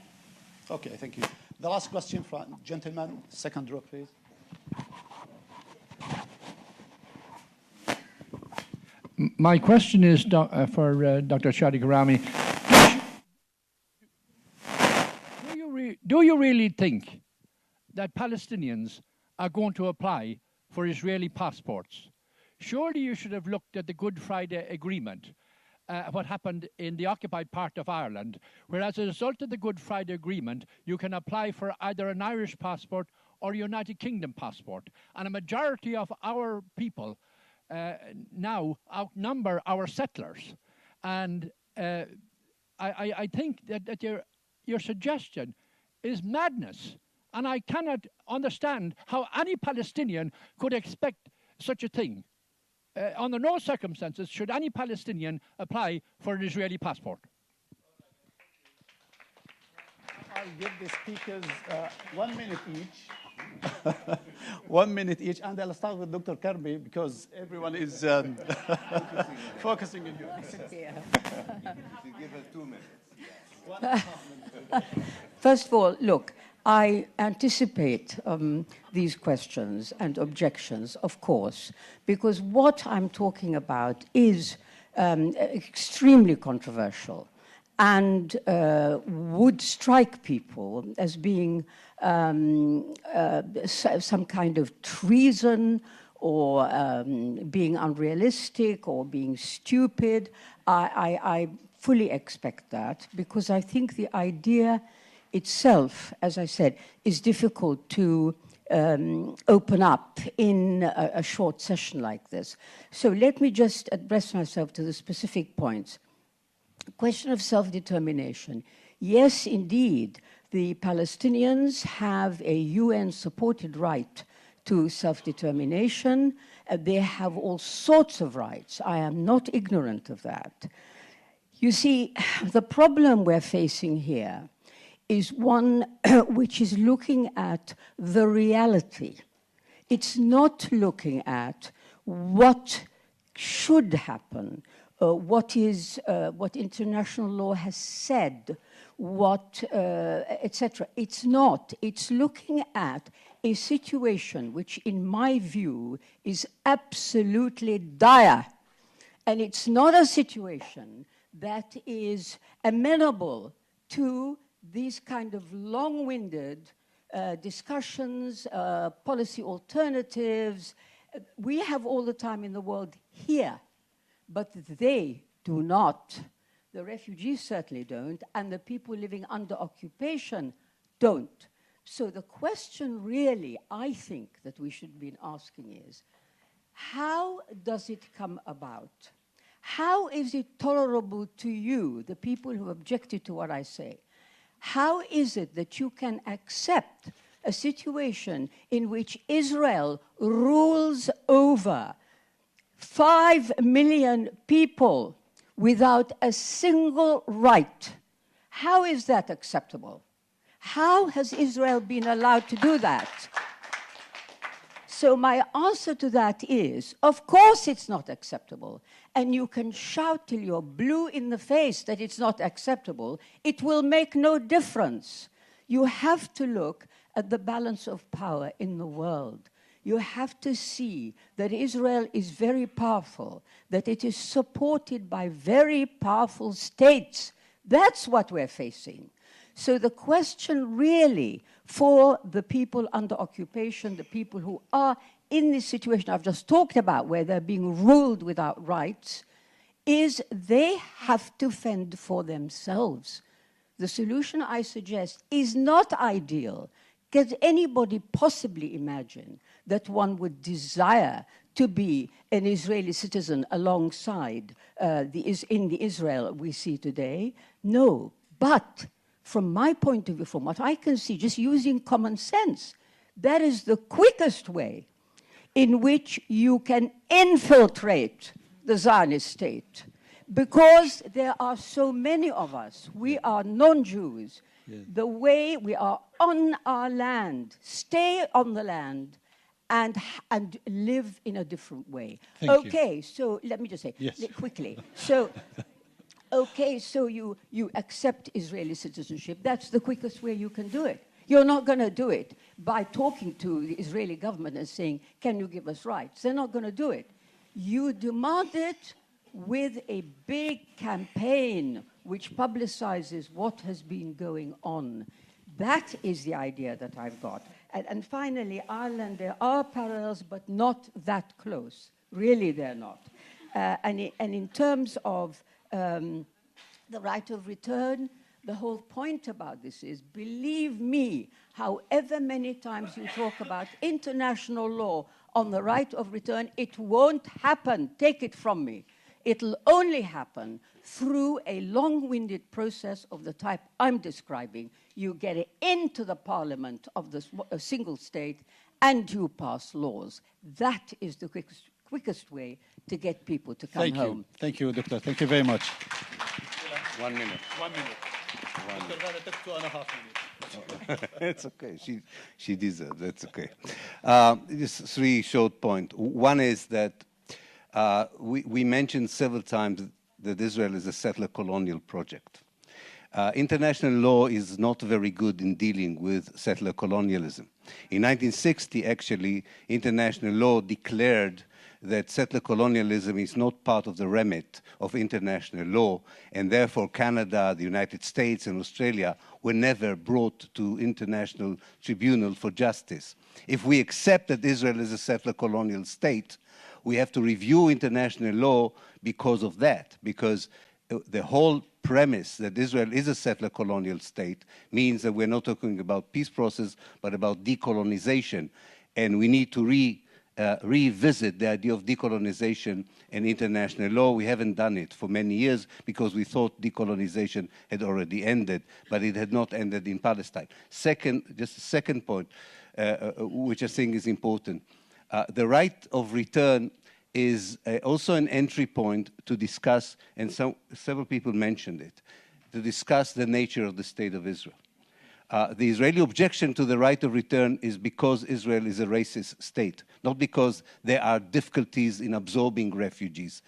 Okay, thank you. The last question from gentleman, second row, please. My question is for Dr. Shadi Karami. Do you really think that Palestinians are going to apply for Israeli passports? Surely you should have looked at the Good Friday Agreement, what happened in the occupied part of Ireland, where as a result of the Good Friday Agreement, you can apply for either an Irish passport or a United Kingdom passport. And a majority of our people now outnumber our settlers. And I think that your suggestion is madness. And I cannot understand how any Palestinian could expect such a thing. Under no circumstances should any Palestinian apply for an Israeli passport. I'll give the speakers 1 minute each. 1 minute each, and I'll start with Dr. Karmi because everyone is focusing on you. You give her 2 minutes. First of all, look, I anticipate these questions and objections, of course, because what I'm talking about is extremely controversial and would strike people as being some kind of treason or being unrealistic or being stupid. I fully expect that because I think the idea itself, as I said, is difficult to open up in a short session like this. So let me just address myself to the specific points. Question of self-determination. Yes, indeed, the Palestinians have a UN-supported right to self-determination. They have all sorts of rights. I am not ignorant of that. You see, the problem we're facing here is one which is looking at the reality. It's not looking at what should happen, what international law has said, etc. It's not. It's looking at a situation which, in my view, is absolutely dire. And it's not a situation that is amenable to these kind of long-winded discussions, policy alternatives. We have all the time in the world here, but they do not. The refugees certainly don't, and the people living under occupation don't. So the question really, I think, that we should be asking is, how does it come about? How is it tolerable to you, the people who objected to what I say? How is it that you can accept a situation in which Israel rules over 5 million people without a single right? How is that acceptable? How has Israel been allowed to do that? So my answer to that is, of course it's not acceptable. And you can shout till you're blue in the face that it's not acceptable. It will make no difference. You have to look at the balance of power in the world. You have to see that Israel is very powerful, that it is supported by very powerful states. That's what we're facing. So the question really for the people under occupation, the people who are in this situation I've just talked about, where they're being ruled without rights, is they have to fend for themselves. The solution I suggest is not ideal. Can anybody possibly imagine that one would desire to be an Israeli citizen alongside in the Israel we see today? No. But from my point of view, from what I can see, just using common sense, that is the quickest way in which you can infiltrate the Zionist state. Because there are so many of us, we are non-Jews. Yeah. The way we are on our land, stay on the land, and live in a different way. Okay, so let me just say quickly. So, okay, so you accept Israeli citizenship. That's the quickest way you can do it. You're not going to do it by talking to the Israeli government and saying, can you give us rights? They're not going to do it. You demand it with a big campaign which publicizes what has been going on. That is the idea that I've got. And finally, Ireland, there are parallels, but not that close. Really, they're not. And in terms of the right of return, the whole point about this is, believe me, however many times you talk about international law, on the right of return, it won't happen. Take it from me. It'll only happen through a long-winded process of the type I'm describing. You get into the parliament of a single state and you pass laws. That is the quickest way to get people to come home. Thank you, Doctor. Thank you very much. 1 minute. 1 minute. It's okay. She deserves. That's okay. Just 3 short points. One is that we mentioned several times that Israel is a settler colonial project. International law is not very good in dealing with settler colonialism. In 1960, actually, international law declared that settler colonialism is not part of the remit of international law, and therefore Canada, the United States, and Australia were never brought to international tribunal for justice. If we accept that Israel is a settler colonial state, we have to review international law because of that, because the whole premise that Israel is a settler colonial state means that we're not talking about peace process, but about decolonization. And we need to revisit the idea of decolonization and international law. We haven't done it for many years because we thought decolonization had already ended, but it had not ended in Palestine. Just a second point, which I think is important. The right of return is also an entry point to discuss, and several people mentioned it, to discuss the nature of the state of Israel. The Israeli objection to the right of return is because Israel is a racist state, not because there are difficulties in absorbing refugees.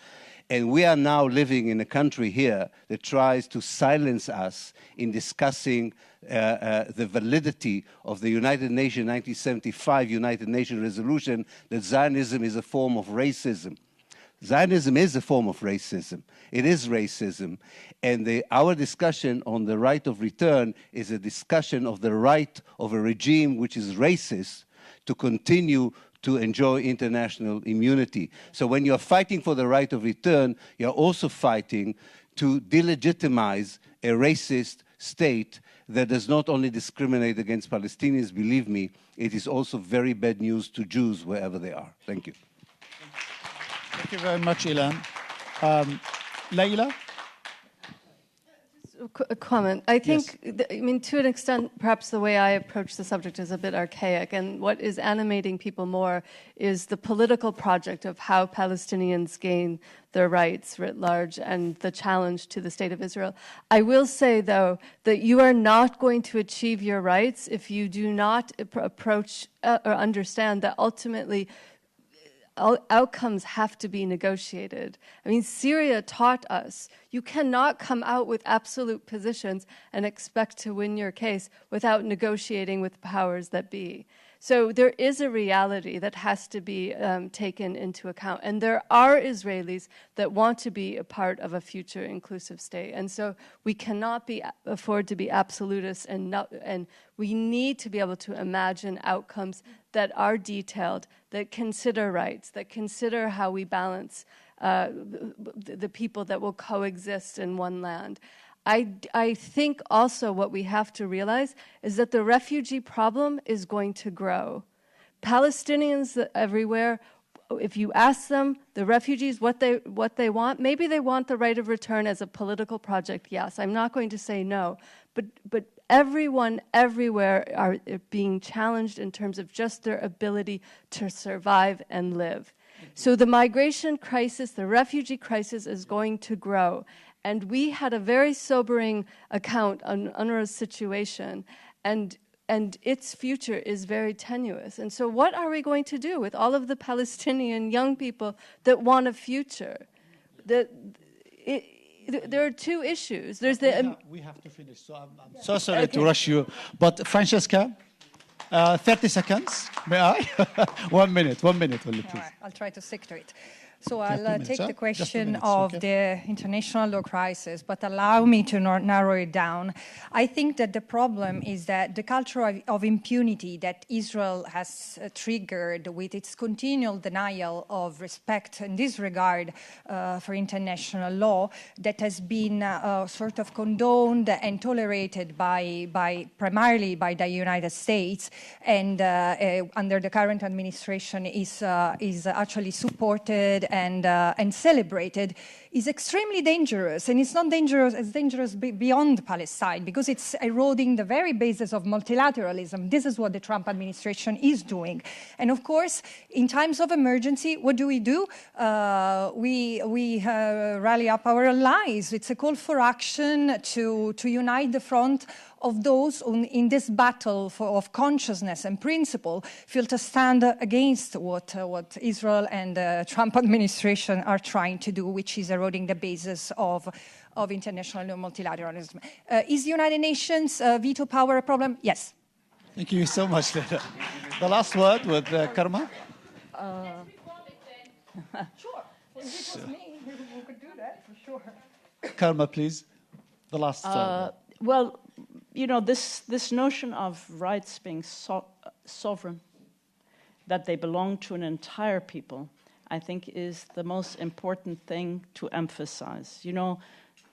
And we are now living in a country here that tries to silence us in discussing the validity of the United Nations 1975 United Nations resolution that Zionism is a form of racism. Zionism is a form of racism. It is racism. And our discussion on the right of return is a discussion of the right of a regime which is racist to continue to enjoy international immunity. So when you're fighting for the right of return, you're also fighting to delegitimize a racist state that does not only discriminate against Palestinians, believe me, it is also very bad news to Jews wherever they are. Thank you. Thank you very much, Ilan. Leila? A comment. I think, I mean, to an extent, perhaps the way I approach the subject is a bit archaic, and what is animating people more is the political project of how Palestinians gain their rights writ large and the challenge to the state of Israel. I will say, though, that you are not going to achieve your rights if you do not approach or understand that ultimately outcomes have to be negotiated. I mean, Syria taught us you cannot come out with absolute positions and expect to win your case without negotiating with powers that be. So there is a reality that has to be taken into account. And there are Israelis that want to be a part of a future inclusive state. And so we cannot afford to be absolutists, and we need to be able to imagine outcomes that are detailed, that consider rights, that consider how we balance the people that will coexist in one land. I think also what we have to realize is that the refugee problem is going to grow. Palestinians everywhere, if you ask them, the refugees, what they want, maybe they want the right of return as a political project, yes. I'm not going to say no. But everyone everywhere are being challenged in terms of just their ability to survive and live. So the migration crisis, the refugee crisis is going to grow. And we had a very sobering account on UNRWA's situation, and its future is very tenuous. And so what are we going to do with all of the Palestinian young people that want a future? There are two issues. There's we have to finish, so I'm so sorry to rush you. But Francesca, 30 seconds, may I? 1 minute, please. I'll try to stick to it. So I'll take the question minutes, of okay. the international law crisis, but allow me to narrow it down. I think that the problem is that the culture of impunity that Israel has triggered with its continual denial of respect and disregard for international law, that has been sort of condoned and tolerated primarily by the United States, and under the current administration is actually supported and celebrated, is extremely dangerous. And it's not dangerous, it's dangerous beyond Palestine, because it's eroding the very basis of multilateralism. This is what the Trump administration is doing. And of course, in times of emergency, what do? We rally up our allies. It's a call for action to unite the front of those in this battle of consciousness and principle feel to stand against what Israel and the Trump administration are trying to do, which is eroding the basis of international multilateralism. Is the United Nations veto power a problem? Yes. Thank you so much, Leila. The last word with Karma. Sure. Well, if it was me, we could do that for sure. Karma, please. The last word. Well, you know, this notion of rights being sovereign, that they belong to an entire people, I think is the most important thing to emphasize. You know,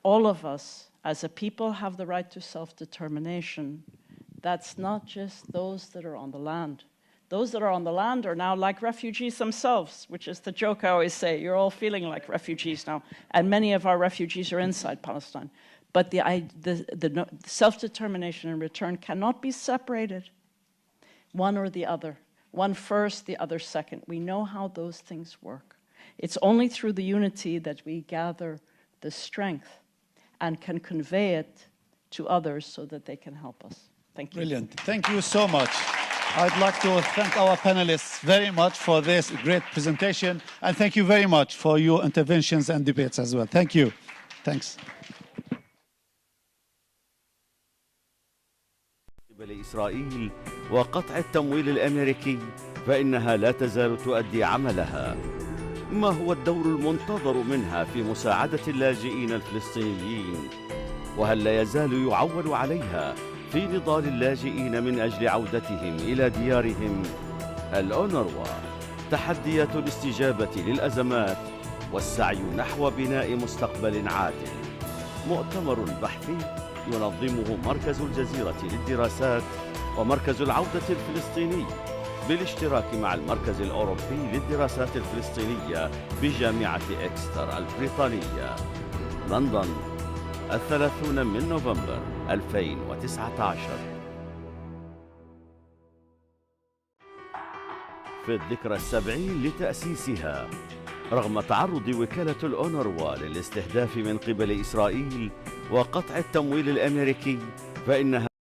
all of us as a people have the right to self-determination. That's not just those that are on the land. Those that are on the land are now like refugees themselves, which is the joke I always say. You're all feeling like refugees now. And many of our refugees are inside Palestine. But the self-determination in return cannot be separated, one or the other. One first, the other second. We know how those things work. It's only through the unity that we gather the strength and can convey it to others so that they can help us. Thank you. Brilliant. Thank you so much. I'd like to thank our panelists very much for this great presentation, and thank you very much for your interventions and debates as well. Thank you. Thanks. قبل إسرائيل وقطع التمويل الأمريكي فإنها لا تزال تؤدي عملها. ما هو الدور المنتظر منها في مساعدة اللاجئين الفلسطينيين؟ وهل لا يزال يعول عليها في نضال اللاجئين من أجل عودتهم إلى ديارهم؟ الأونروا تحديات الاستجابة للأزمات والسعي نحو بناء مستقبل عادل. مؤتمر بحثي ينظمه مركز الجزيرة للدراسات ومركز العودة الفلسطيني بالاشتراك مع المركز الأوروبي للدراسات الفلسطينية بجامعة إكستر البريطانية. لندن 30 من نوفمبر 2019. في الذكرى 70 لتأسيسها، رغم تعرض وكالة الأونروا للاستهداف من قبل إسرائيل وقطع التمويل الأمريكي، فإنها